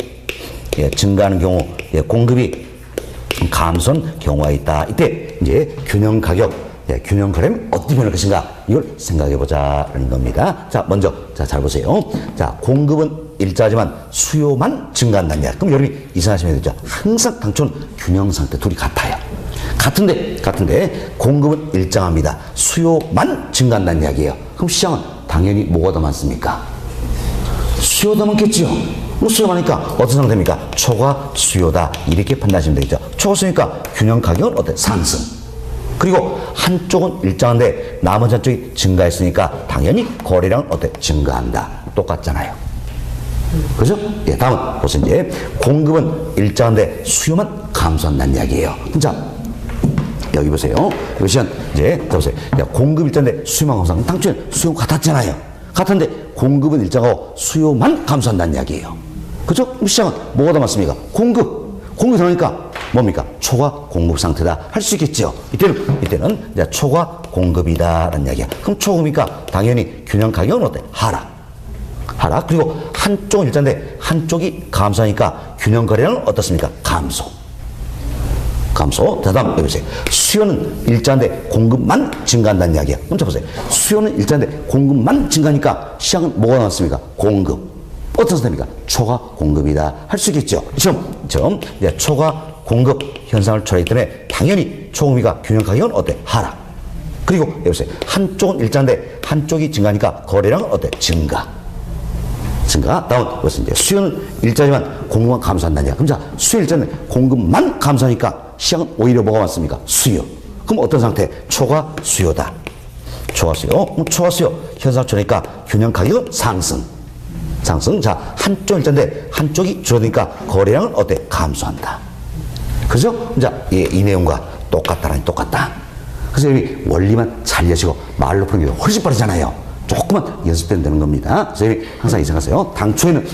증가하는 경우, 공급이 감소하는 경우가 있다. 이때 이제 균형 가격, 균형 거래는 어떻게 변할 것인가 이걸 생각해 보자는 겁니다. 자, 먼저 잘 보세요. 자, 공급은 일자지만 수요만 증가한다는 이야기. 그럼 여러분이 이상하시면 되죠. 항상 당초는 균형 상태 둘이 같아요. 같은데 공급은 일정합니다. 수요만 증가한다는 이야기예요. 그럼 시장은 당연히 뭐가 더 많습니까? 수요가 더 많겠죠. 수요가 많으니까 어떤 상태입니까? 초과 수요다. 이렇게 판단하시면 되겠죠. 초과 수요니까 균형 가격은 상승. 그리고 한쪽은 일정한데 나머지 한쪽이 증가했으니까 당연히 거래량은 증가한다. 똑같잖아요. 그죠? 예, 다음은 보세요. 이제 공급은 일정한데 수요만 감소한다는 이야기예요. 자, 여기 보세요. 이것은 이제 보세요. 공급 일정한데 수요만 감소하면 당초에 수요가 같았잖아요. 같은데 공급은 일정하고 수요만 감소한다는 이야기예요. 그죠? 시장은 뭐가 더 많습니까? 공급이 들어오니까 뭡니까? 초과 공급 상태다. 할 수 있겠죠. 이때는 이제 초과 공급이다라는 이야기야. 그럼 초공급이니까 당연히 균형 가격은 하락. 그리고 한쪽은 일자인데 한쪽이 감소하니까 균형 거래량은 어떻습니까? 감소. 다음 여기 보세요. 수요는 일자인데 공급만 증가한다는 이야기야. 먼저 보세요. 수요는 일자인데 공급만 증가하니까 시장은 뭐가 나왔습니까? 공급. 어떤 상태입니까? 초과 공급이다. 할 수 있겠죠. 지금 초과 공급 현상을 초래하기 때문에 당연히 초공급이가 균형 가격은 하락. 그리고 여기 보세요. 한쪽은 일자인데 한쪽이 증가하니까 거래량은 증가. 다음 이제 수요는 일자지만 공급만 감소한다는 이야기. 그럼 자, 수요 일자는 공급만 감소하니까 시장은 오히려 뭐가 많습니까? 수요. 그럼 어떤 상태? 초과 수요다. 초과 수요 현상 초래니까 균형 가격은 상승. 자, 한쪽 일자인데 한쪽이 줄어드니까 거래량은 감소한다. 그죠? 자, 이 내용과 똑같다. 그래서 여기 원리만 잘 이해하시고 말로 푸는 게 훨씬 빠르잖아요. 조금만 연습되면 되는 겁니다. 그래서 여기 항상 이 생각하세요. 당초에는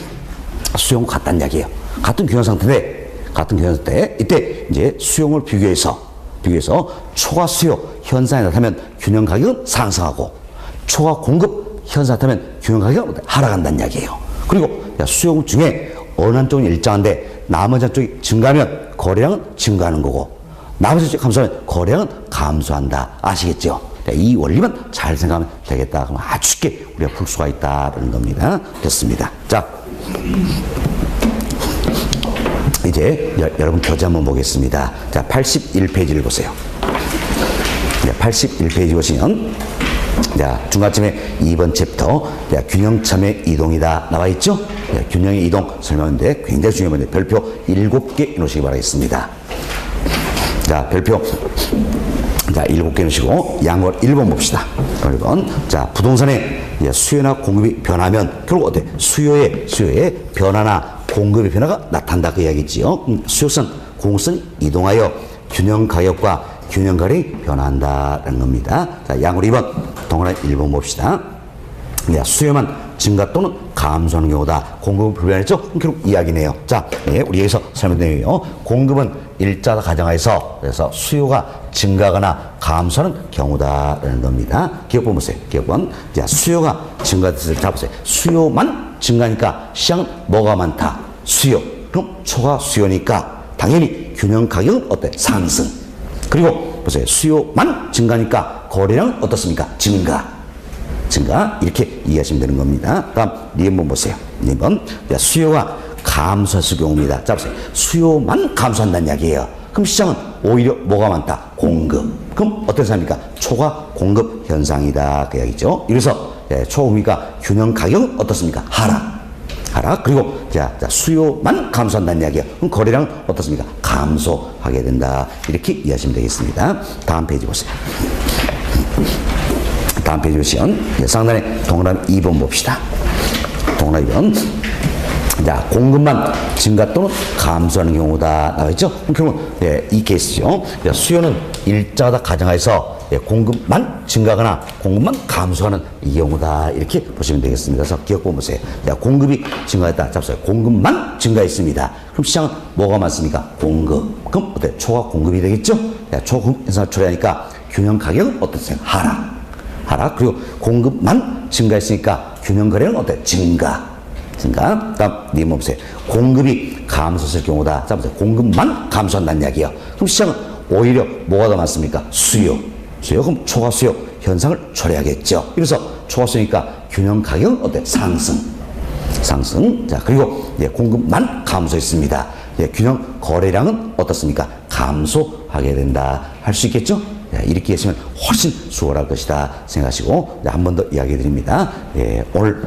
수용과 같다는 이야기예요. 같은 균형 상태, 이때 이제 수용을 비교해서 초과 수요 현상이 나타나면 균형 가격은 상승하고 초과 공급 현상이 나타나면 균형 가격은 하락한다는 이야기예요. 그리고 수용 중에 어느 한쪽은 일정한데 나머지 한쪽이 증가하면 거래량은 증가하는 거고 나머지 한쪽이 감소하면 거래량은 감소한다. 아시겠죠? 이 원리만 잘 생각하면 되겠다. 그럼 아주 쉽게 우리가 풀 수가 있다는 겁니다. 됐습니다. 자, 이제 여러분 교재 한번 보겠습니다. 자, 81페이지를 보세요. 81페이지 보시면 자, 중간쯤에 2번 챕터 균형참의 이동이다 나와 있죠? 균형의 이동 설명인데 굉장히 중요한 건데 별표 7개 놓으시기 바라겠습니다. 자, 별표 자, 7개 놓으시고 양월 1번 봅시다. 1번. 자, 부동산의 수요나 공급이 변하면 결국 어때? 수요의 변화나 공급의 변화가 나타난다 그 이야기지요. 수요선, 공급선이 이동하여 균형 가격과 균형 가격이 변화한다는 겁니다. 자, 양월 2번 동그라미 1번 봅시다. 수요만 증가 또는 감소하는 경우다. 공급은 불변했죠? 결국 이야기네요. 자, 우리 여기서 설명 내용이요. 공급은 일자다 가정하에서 그래서 수요가 증가하거나 감소하는 경우다라는 겁니다. 기억번 보세요. 기억번. 자, 수요가 증가됐을 때 잡으세요. 수요만 증가하니까 시장은 뭐가 많다? 수요. 그럼 초과 수요니까 당연히 균형 가격은 어때? 상승. 그리고 보세요. 수요만 증가하니까 거래량은 어떻습니까? 증가. 이렇게 이해하시면 되는 겁니다. 다음 리번 보세요. 리번. 수요가 감소했을 경우입니다. 자, 보세요. 수요만 감소한다는 이야기예요. 그럼 시장은 오히려 뭐가 많다? 공급. 그럼 어떤 상황입니까? 초과 공급 현상이다 그 이야기죠. 그래서 초공이니까 균형 가격은 어떻습니까? 하락. 그리고 자, 수요만 감소한다는 이야기예요. 그럼 거래량은 어떻습니까? 감소하게 된다. 이렇게 이해하시면 되겠습니다. 다음 페이지 보세요. 다음 페이지 보시면 상단에 동그라미 2번 봅시다. 동그라미 2번. 자, 공급만 증가 또는 감소하는 경우다 나와있죠? 그럼 이 케이스죠. 수요는 일자다 가정하에서 공급만 증가하거나 공급만 감소하는 이 경우다 이렇게 보시면 되겠습니다. 그래서 기억보 보세요. 자, 공급이 증가했다. 잡으세요. 공급만 증가했습니다. 그럼 시장은 뭐가 많습니까? 공급. 그럼 어때? 초과 공급이 되겠죠? 초공급 현상을 초래하니까 균형 가격은 어떻습니까? 하락. 그리고 공급만 증가했으니까 균형 거래는 어때? 증가. 다음 님 보세요. 공급이 감소했을 경우다. 자, 보세요. 공급만 감소한다는 이야기예요. 그럼 시장은 오히려 뭐가 더 많습니까? 수요. 그럼 초과 수요 현상을 초래하겠죠. 그래서 초과 수요니까 균형 가격은 어때? 상승. 자, 그리고 공급만 감소했습니다. 균형 거래량은 어떻습니까? 감소하게 된다. 할 수 있겠죠? 이렇게 했으면 훨씬 수월할 것이다 생각하시고 한 번 더 이야기 드립니다. 오늘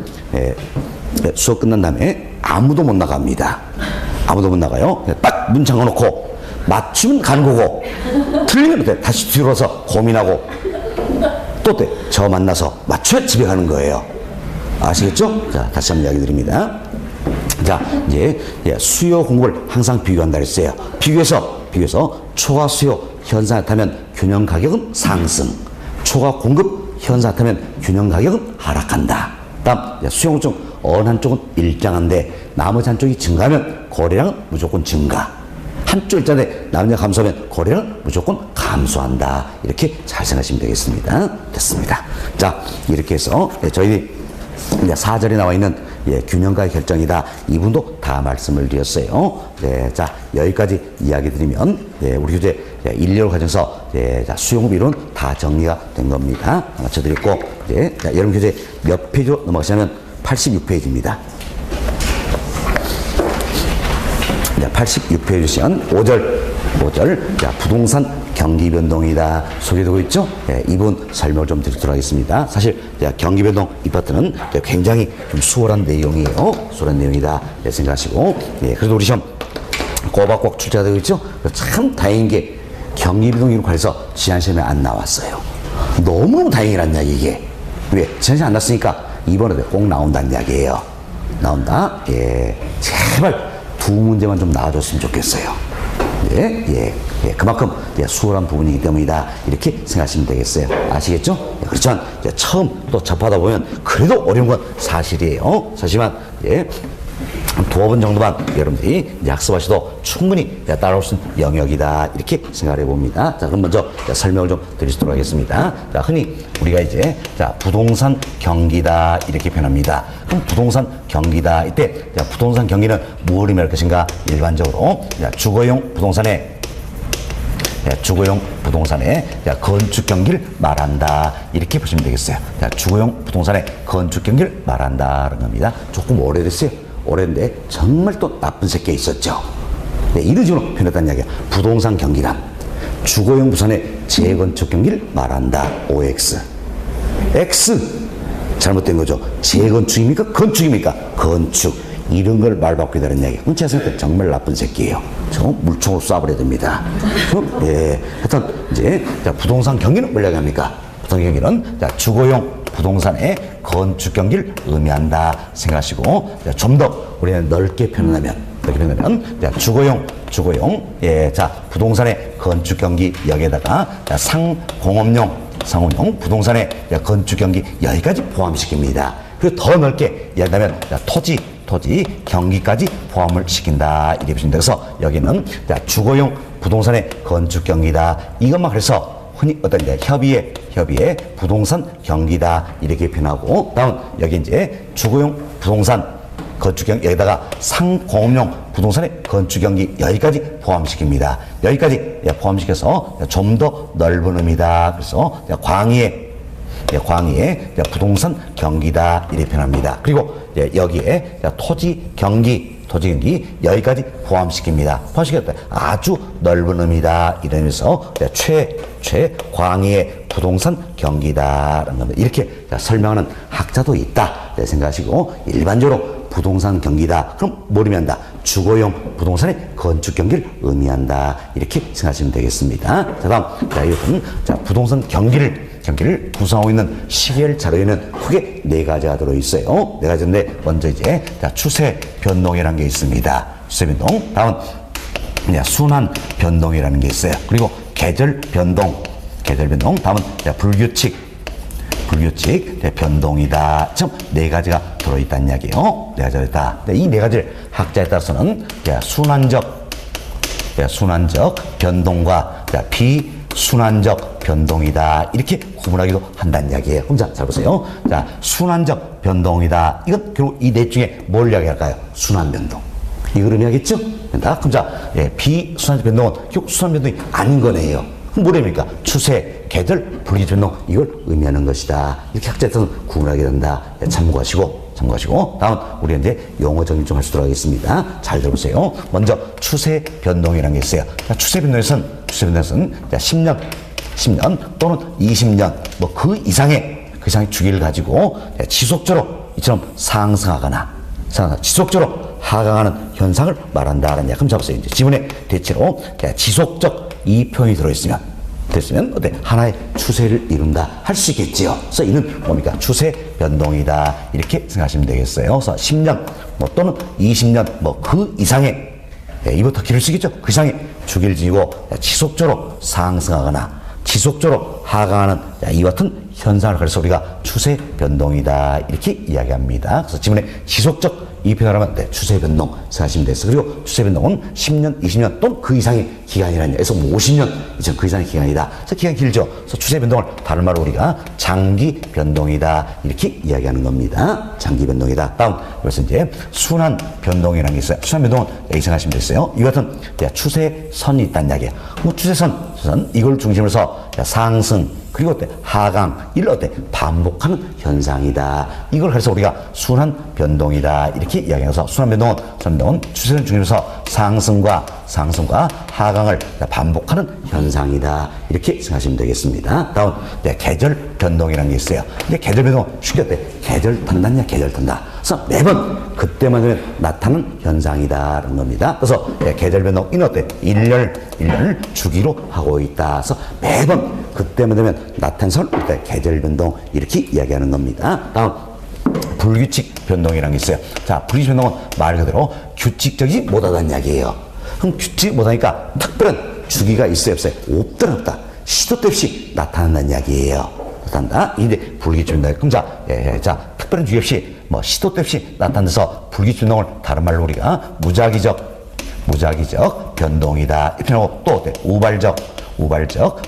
수업 끝난 다음에 아무도 못 나갑니다. 아무도 못 나가요. 딱 문 잠궈놓고 맞추면 가는 거고 틀리면 다시 뒤로서 고민하고 또 저 만나서 맞춰야 집에 가는 거예요. 아시겠죠? 자, 다시 한번 이야기 드립니다. 자, 이제 수요 공급을 항상 비교한다 그랬어요. 비교해서 초과 수요 현상이 나타나면 균형 가격은 상승, 초과 공급 현상이 나타나면 균형 가격은 하락한다. 다음 수요 중 어느 한쪽은 일정한데 나머지 한쪽이 증가하면 거래량은 무조건 증가. 한쪽 일정한데 나머지가 감소하면 거래량은 무조건 감소한다. 이렇게 잘 생각하시면 되겠습니다. 됐습니다. 자, 이렇게 해서 저희 이제 4절에 나와 있는 균형가의 결정이다. 이분도 다 말씀을 드렸어요. 자, 여기까지 이야기 드리면 우리 교재 1, 2월 과정에서 자, 수용업 이론 다 정리가 된 겁니다. 맞춰드렸고 자, 여러분 교재 몇 페이지로 넘어가시면 86페이지입니다. 86페이지 시간 5절 자, 부동산 경기 변동이다 소개되고 있죠. 이분 설명을 좀 드리도록 하겠습니다. 사실 경기 변동 이 파트는 굉장히 좀 수월한 내용이에요. 수월한 내용이다 생각하시고 그래도 우리 시험 꼬박꼬박 출제가 되고 있죠. 참 다행인 게 경기 변동에 관해서 지난 시험에 안 나왔어요. 너무너무 다행이란 이야기 이게. 왜? 지난 시험 안 났으니까 이번에 꼭 나온다는 이야기예요. 나온다. 제발 두 문제만 좀 나와줬으면 좋겠어요. 그만큼 수월한 부분이기 때문이다. 이렇게 생각하시면 되겠어요. 아시겠죠? 그렇지만 처음 또 접하다 보면 그래도 어려운 건 사실이에요. 하지만 두어 번 정도만 여러분들이 학습하셔도 충분히 따라올 수 있는 영역이다. 이렇게 생각을 해봅니다. 자, 그럼 먼저 설명을 좀 드리도록 하겠습니다. 자, 흔히 우리가 이제 부동산 경기다. 이렇게 표현합니다. 그럼 부동산 경기다. 이때 부동산 경기는 무엇을 의미할 것인가? 일반적으로 주거용 부동산의 건축 경기를 말한다. 이렇게 보시면 되겠어요. 주거용 부동산의 건축 경기를 말한다는 겁니다. 조금 오래됐어요. 오래인데 정말 또 나쁜 새끼가 있었죠. 이런 식으로 표현했다는 이야기야. 부동산 경기란 주거용 부산의 재건축 경기를 말한다. OX. X 잘못된 거죠. 재건축입니까? 건축입니까? 건축. 이런 걸 말 바꾸게 되는 이야기. 그건 제가 생각할 때 정말 나쁜 새끼예요. 저 물총으로 쏴버려야 됩니다. 하여튼 이제 부동산 경기는 뭘 이야기합니까? 부동산 경기는 주거용 부동산의 건축 경기를 의미한다 생각하시고, 좀 더 우리는 넓게 표현하면 주거용 부동산의 건축 경기 여기에다가 상공업용 부동산의 건축 경기 여기까지 포함시킵니다. 그리고 더 넓게 이야기하면 토지 경기까지 포함을 시킨다. 이렇게 보시면 돼서 여기는 주거용 부동산의 건축 경기다. 이것만 그래서 흔히 어떤 협의의 부동산 경기다. 이렇게 표현하고, 다음 여기 이제 주거용 부동산 건축 경기 여기다가 상공업용 부동산의 건축 경기 여기까지 포함시킵니다. 여기까지 포함시켜서 좀 더 넓은 의미다. 그래서 광의의 부동산 경기다. 이렇게 표현합니다. 그리고 여기에 토지 경기 여기까지 포함시킵니다. 포함시켰다. 아주 넓은 의미다. 이러면서 최광의의 부동산 경기다라는 겁니다. 이렇게 설명하는 학자도 있다 생각하시고, 일반적으로 부동산 경기다. 그럼 뭘 의미한다? 주거용 부동산의 건축 경기를 의미한다. 이렇게 생각하시면 되겠습니다. 자, 다음 이것은 부동산 경기를 구성하고 있는 시계열 자료에는 크게 네 가지가 들어있어요. 네 가지인데 먼저 이제 추세 변동이라는 게 있습니다. 추세 변동. 다음 순환 변동이라는 게 있어요. 그리고 계절 변동. 다음은 불규칙 변동이다. 참 네 가지가 들어있다는 이야기예요. 네 가지가 있다. 이 네 가지를 학자에 따라서는 순환적 변동과 비순환적 변동이다. 이렇게 구분하기도 한다는 이야기예요. 그럼 잘 보세요. 순환적 변동이다. 이건 결국 이 넷 중에 뭘 이야기할까요? 순환 변동. 이걸 의미하겠죠? 그럼 비순환적 변동은 결국 순환 변동이 아닌 거네요. 그럼 뭐랍니까? 추세, 계절, 불규칙 변동, 이걸 의미하는 것이다. 이렇게 학자에 따라서 구분하게 된다. 참고하시고, 다음 우리 이제 용어 정리 좀 할 수 있도록 하겠습니다. 잘 들어보세요. 먼저 추세 변동이라는 게 있어요. 추세 변동에서는 10년 또는 20년 그 이상의 주기를 가지고 지속적으로 이처럼 상승하거나 지속적으로 하강하는 현상을 말한다는 이야기. 그럼 잡으세요. 이제 지문의 대체로 지속적 이 표현이 됐으면 하나의 추세를 이룬다 할 수 있겠지요. 그래서 이는 뭡니까? 추세 변동이다. 이렇게 생각하시면 되겠어요. 그래서 10년 또는 20년 그 이상의 이보다 길을 수 있겠죠. 그 이상의 주기를 지니고 지속적으로 상승하거나 지속적으로 하강하는 이와 같은 현상을 그래서 우리가 추세 변동이다. 이렇게 이야기합니다. 그래서 지문에 지속적 이 표현을 하면 추세 변동 생각하시면 됐어요. 그리고 추세 변동은 10년, 20년 또는 그 이상의 기간이라는 그래서 50년 이상 그 이상의 기간이다. 그래서 기간이 길죠. 그래서 추세 변동을 다른 말로 우리가 장기 변동이다. 이렇게 이야기하는 겁니다. 장기 변동이다. 다음 그래서 이제 순환 변동이라는 게 있어요. 순환 변동은 여기 생각하시면 됐어요. 이 같은 추세선이 있다는 이야기예요. 추세선 이걸 중심으로 해서 상승 그리고 하강 이를 반복하는 현상이다. 이걸 그래서 우리가 순환 변동이다. 이렇게 이야기해서 순환 변동은 추세를 중심으로 해서 상승과 하강을 반복하는 현상이다. 이렇게 생각하시면 되겠습니다. 다음 계절 변동이라는 게 있어요. 근데 계절 변동 쉽게 계절 탄다냐 계절 탄다. 그래서 매번 그때만 되면 나타나는 현상이다라는 겁니다. 그래서 계절 변동 이는 1년 주기로 하고 있다. 그래서 매번 그때만 되면 나타나는 계절 변동 이렇게 이야기하는 겁니다. 다음 불규칙 변동이라는 게 있어요. 자, 불규칙 변동은 말 그대로 규칙적이지 못하다는 이야기예요. 그럼 규칙 못하니까 특별한 주기가 있어야 없어요? 없다. 시도 때 없이 나타난다는 이야기예요. 나타난다. 이제 불규칙 변동. 그럼 자, 특별한 주기 없이 뭐 시도 때 없이 나타나서 불규칙 변동을 다른 말로 우리가 무작위적 변동이다. 이렇게 하고 또 어때? 우발적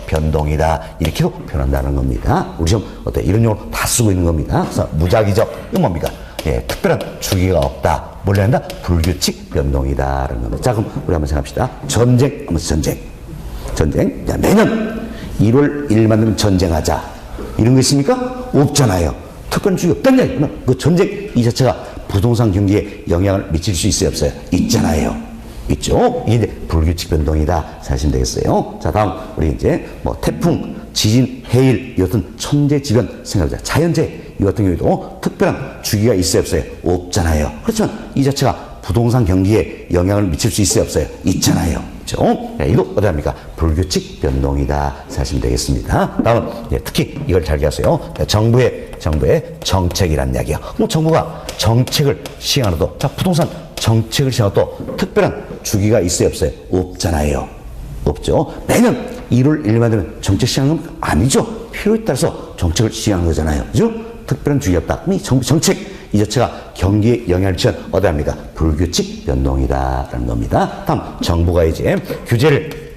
변동이다. 이렇게도 표현한다는 겁니다. 우리 지금 어때? 이런 용어로 다 쓰고 있는 겁니다. 그래서 무작위적, 이건 뭡니까? 특별한 주기가 없다. 뭘 한다? 불규칙 변동이다라는 겁니다. 자, 그럼 우리 한번 생각합시다. 전쟁. 자, 매년 1월 1일만 되면 전쟁하자. 이런 거 있습니까? 없잖아요. 특별한 주기가 없다는 얘기구나. 그 전쟁 이 자체가 부동산 경기에 영향을 미칠 수 있어요, 없어요? 있잖아요. 있죠? 이게 이제 불규칙 변동이다. 사시면 되겠어요. 자, 다음, 우리 이제 뭐 태풍, 지진, 해일, 이 같은 천재지변 생각하자. 자연재해, 이 같은 경우에도 특별한 주기가 있어요, 없어요? 없잖아요. 그렇지만 이 자체가 부동산 경기에 영향을 미칠 수 있어요, 없어요? 있잖아요. 그렇죠? 네, 이거 어디 합니까? 불규칙 변동이다. 사시면 되겠습니다. 다음은 특히 이걸 잘 기억하세요. 정부의 정책이란 이야기야. 뭐 정부가 정책을 시행하고도, 자, 부동산 정책을 시행하고도 특별한 주기가 있어요, 없어요? 없잖아요. 없죠. 매년 1월 1일만 되면 정책 시행은 아니죠. 필요에 따라서 정책을 시행하는 거잖아요. 그죠? 특별한 주기가 없다. 그럼 이 정책 이 자체가 경기에 영향을 미치는 어디 합니까? 불규칙 변동이다라는 겁니다. 다음, 정부가 이제 규제를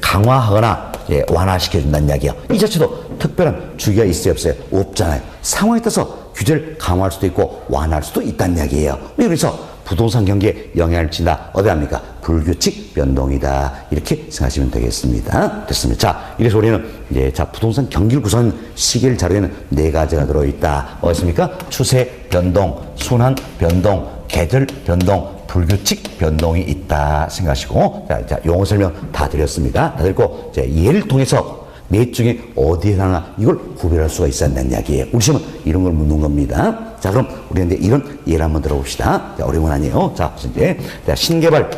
강화하거나 완화시켜준다는 이야기예요. 이 자체도 특별한 주기가 있어요, 없어요? 없잖아요. 상황에 따라서 규제를 강화할 수도 있고 완화할 수도 있다는 이야기예요. 그래서 부동산 경기에 영향을 미친다. 어디 합니까? 불규칙 변동이다. 이렇게 생각하시면 되겠습니다. 됐습니다. 자, 이래서 우리는 이제 부동산 경기를 구성하는 시계를 자료에는 4가지가 들어있다. 어딨습니까? 추세 변동, 순환 변동, 계절 변동, 불규칙 변동이 있다 생각하시고, 자, 용어 설명 다 드렸습니다. 다 드렸고, 예를 통해서 넷 중에 어디에 하나 이걸 구별할 수가 있어야 한다는 이야기예요. 우리 시험은 이런 걸 묻는 겁니다. 자, 그럼 우리는 이제 이런 예를 한번 들어봅시다. 자, 어려운 건 아니에요. 자, 이제 신개발,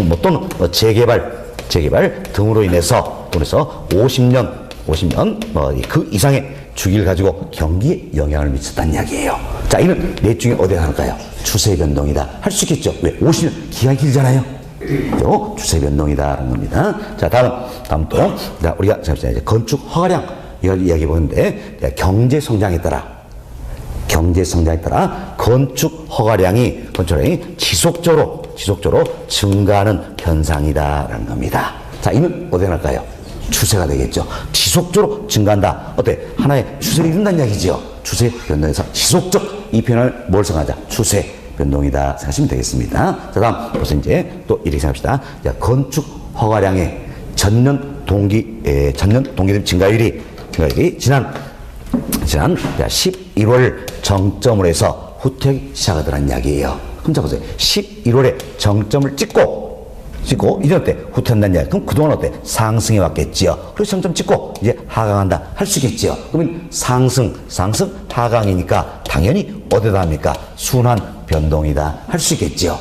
뭐 또는 재개발 등으로 인해서 50년 뭐 그 이상의 주기를 가지고 경기에 영향을 미쳤다는 이야기예요. 자, 이는 넷 중에 어디에 하나일까요? 추세 변동이다. 할 수 있겠죠. 왜? 50년 기간이 길잖아요. 그죠? 추세 변동이다라는 겁니다. 자, 다음 또, 자, 우리가 이제 건축 허가량 이걸 이야기해 보는데, 경제 성장에 따라 건축 허가량이 지속적으로 증가하는 현상이다라는 겁니다. 자, 이는 어디에 할까요? 추세가 되겠죠. 지속적으로 증가한다. 어때? 하나의 추세를 이룬다는 이야기죠. 추세 변동에서 지속적 이 표현을 뭘 생각하자? 추세 변동이다 생각하시면 되겠습니다. 자, 다음 벌써 이제 또 이렇게 생각합시다. 자, 건축 허가량의 전년 동기 대비 증가율이 지난 11월 정점으로 해서 후퇴하기 시작하더란 이야기예요. 그럼 자 보세요. 11월에 정점을 찍고 이제 어때? 후퇴한다는 이야기. 그럼 그동안 어때? 상승해 왔겠지요. 그래서 정점 찍고 이제 하강한다. 할 수 있겠지요. 그러면 상승, 하강이니까 당연히 어디다 합니까? 순환 변동이다. 할 수 있겠지요.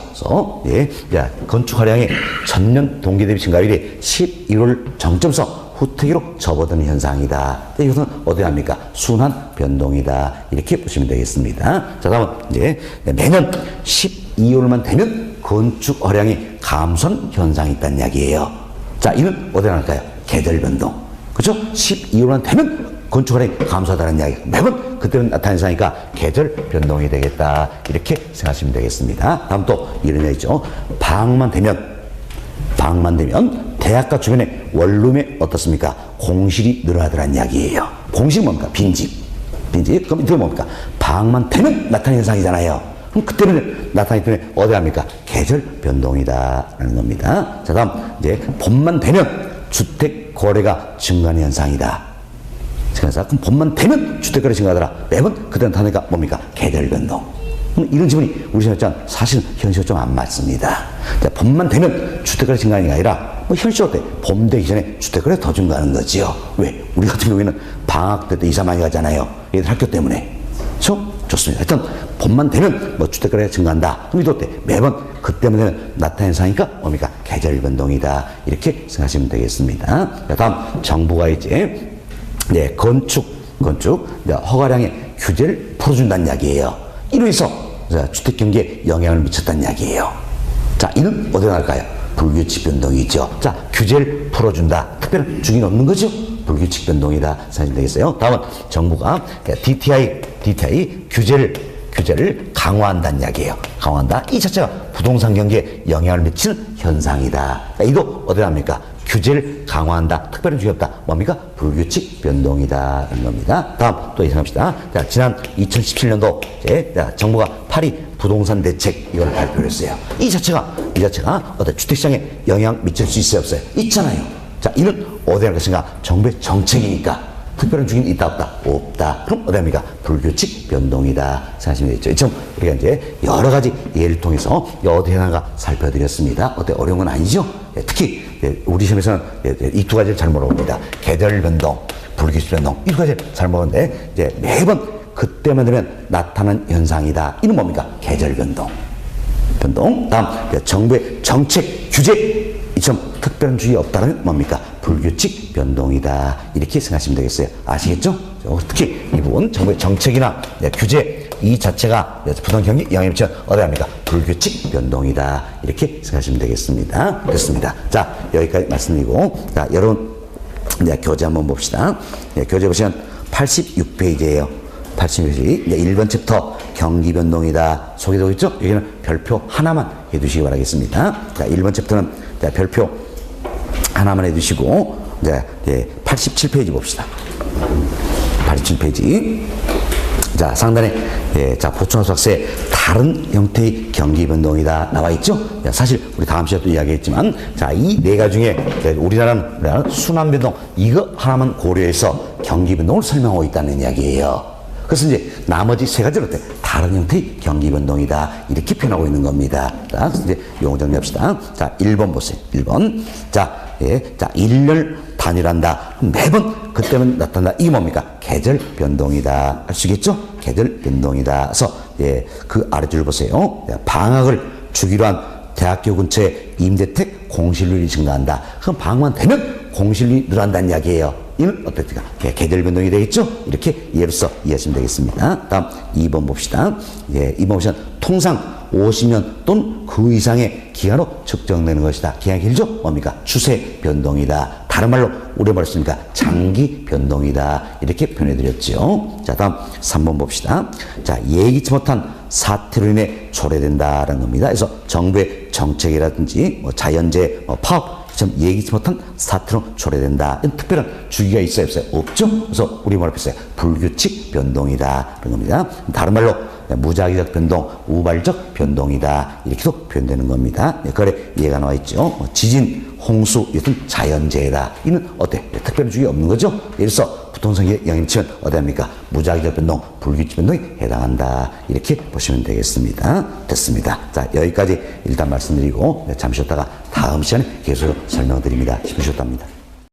그래서, 자, 건축 허량의 전년 동기 대비 증가율이 11월 정점에서 후퇴기로 접어드는 현상이다. 이것은 어디 합니까? 순환 변동이다. 이렇게 보시면 되겠습니다. 자, 다음은 이제 매년 12월만 되면 건축 허량이 감소하는 현상이 있다는 이야기예요. 자, 이는 어디에 할까요? 계절 변동. 그렇죠? 12월만 되면 건축 허량이 감소하다는 이야기. 매번 그때는 나타나는 현상이니까 계절 변동이 되겠다. 이렇게 생각하시면 되겠습니다. 다음 또 이런 얘기 있죠. 방학만 되면 대학가 주변에 원룸에 어떻습니까? 공실이 늘어나더란 이야기예요. 공실이 뭡니까? 빈집. 그럼 이게 뭡니까? 방학만 되면 나타나는 현상이잖아요. 그럼 그때는 나타나기 때문에 어디 합니까? 계절 변동이다라는 겁니다. 자, 다음 이제 봄만 되면 주택 거래가 증가하는 현상이다. 그래서 그럼 봄만 되면 주택 거래 증가하더라. 매번 그때는 나타나니까 뭡니까? 계절 변동. 이런 지문이 우리 생각처럼 사실은 현실과 좀 안 맞습니다. 자, 봄만 되면 주택거래 증가하는 게 아니라 현실 어때? 봄 되기 전에 주택거래 더 증가하는 거지요. 왜? 우리 같은 경우에는 방학 때 이사 많이 가잖아요. 얘들 학교 때문에. 그렇죠? 좋습니다. 하여튼 봄만 되면 주택거래가 증가한다. 그럼 이도 어때? 매번 그때만 되면 나타나는 현상이니까 뭡니까? 계절 변동이다. 이렇게 생각하시면 되겠습니다. 자, 다음 정부가 이제 건축 허가량의 규제를 풀어준다는 이야기예요. 이로 해서 자, 주택 경기에 영향을 미쳤다는 이야기예요. 자, 이는 어디에 나갈까요? 불규칙 변동이죠. 자, 규제를 풀어준다. 특별한 주기는 없는 거죠? 불규칙 변동이다. 사실 되겠어요. 다음은 정부가 DTI 규제를 강화한다는 이야기예요. 강화한다. 이 자체가 부동산 경기에 영향을 미치는 현상이다. 이거 어디에 납니까? 규제를 강화한다. 특별한 주기 없다. 뭡니까? 불규칙 변동이다. 이런 겁니다. 다음 또 예상합시다. 자, 지난 2017년도 정부가 파리 부동산 대책 이걸 발표를 했어요. 이 자체가 어떤 주택시장에 영향 미칠 수 있어요, 없어요? 있잖아요. 자, 이는 어디에 할 것인가? 정부의 정책이니까 특별한 주기는 있다, 없다? 없다. 그럼 어디 합니까? 불규칙 변동이다. 생각하시면 되겠죠. 이 점 우리가 이제 여러 가지 예를 통해서 어디 하나가 살펴드렸습니다. 어때? 어려운 건 아니죠? 특히 우리 시험에서는 이 두 가지를 잘 물어봅니다. 계절 변동, 불규칙 변동 이 두 가지를 잘 물어보는데 이제 매번 그때만 되면 나타나는 현상이다. 이는 뭡니까? 계절 변동. 다음 정부의 정책 규제 이 점 특별한 주의 없다는 뭡니까? 불규칙 변동이다. 이렇게 생각하시면 되겠어요. 아시겠죠? 특히 이 부분 정부의 정책이나 규제 이 자체가 부동산 경기 영향을 미치는 어디 합니까? 불규칙 변동이다. 이렇게 생각하시면 되겠습니다. 됐습니다. 자, 여기까지 말씀드리고, 자, 여러분 교재 한번 봅시다. 교재 보시면 86페이지예요. 86페이지 1번 챕터 경기 변동이다. 소개되고 있죠? 여기는 별표 하나만 해두시기 바라겠습니다. 자, 1번 챕터는 별표 하나만 해두시고, 87페이지 봅시다. 87페이지. 자, 상단에, 자, 보충학습학세 다른 형태의 경기 변동이다. 나와 있죠? 사실, 우리 다음 시간에 또 이야기했지만, 자, 이 네 가지 중에 우리나라는 순환 변동, 이거 하나만 고려해서 경기 변동을 설명하고 있다는 이야기예요. 그래서 이제 나머지 세 가지는 어때? 다른 형태의 경기 변동이다. 이렇게 표현하고 있는 겁니다. 자, 이제 용어 정리합시다. 자, 1번 보세요. 1번. 자, 자, 1년 단일한다. 매번 그때만 나타난다. 이게 뭡니까? 계절 변동이다. 알 수 있겠죠? 계절 변동이다. 그래서, 그 아래줄 보세요. 방학을 주기로 한 대학교 근처에 임대택 공실률이 증가한다. 그럼 방학만 되면 공실률이 늘어난다는 이야기예요. 이는 어떻습니까? 계절 변동이 되겠죠? 이렇게 예로서 이해하시면 되겠습니다. 다음 2번 봅시다. 2번 보시면 통상 50년 또는 그 이상의 기간으로 측정되는 것이다. 기간이 길죠? 뭡니까? 추세 변동이다. 다른 말로 우리 뭐라 했습니까? 장기 변동이다. 이렇게 표현해드렸죠. 자, 다음 3번 봅시다. 자, 예기치 못한 사태로 인해 초래된다라는 겁니다. 그래서 정부의 정책이라든지 자연재해, 파업 좀 예기치 못한 사태로 초래된다. 이런 특별한 주기가 있어요, 없어요? 없죠? 그래서 우리 뭐라고 했어요? 불규칙 변동이다. 그런 겁니다. 다른 말로 무작위적 변동, 우발적 변동이다. 이렇게도 표현되는 겁니다. 그래 이해가 나와 있죠. 지진, 홍수, 이것은 자연재해다. 이는 어때? 특별한 주기가 없는 거죠? 예를 들어서 부동산에 영향을 미치면 어디 합니까? 무작위적 변동, 불규칙 변동에 해당한다. 이렇게 보시면 되겠습니다. 됐습니다. 자, 여기까지 일단 말씀드리고 잠시 쉬었다가 다음 시간에 계속 설명드립니다. 10분 쉬었답니다.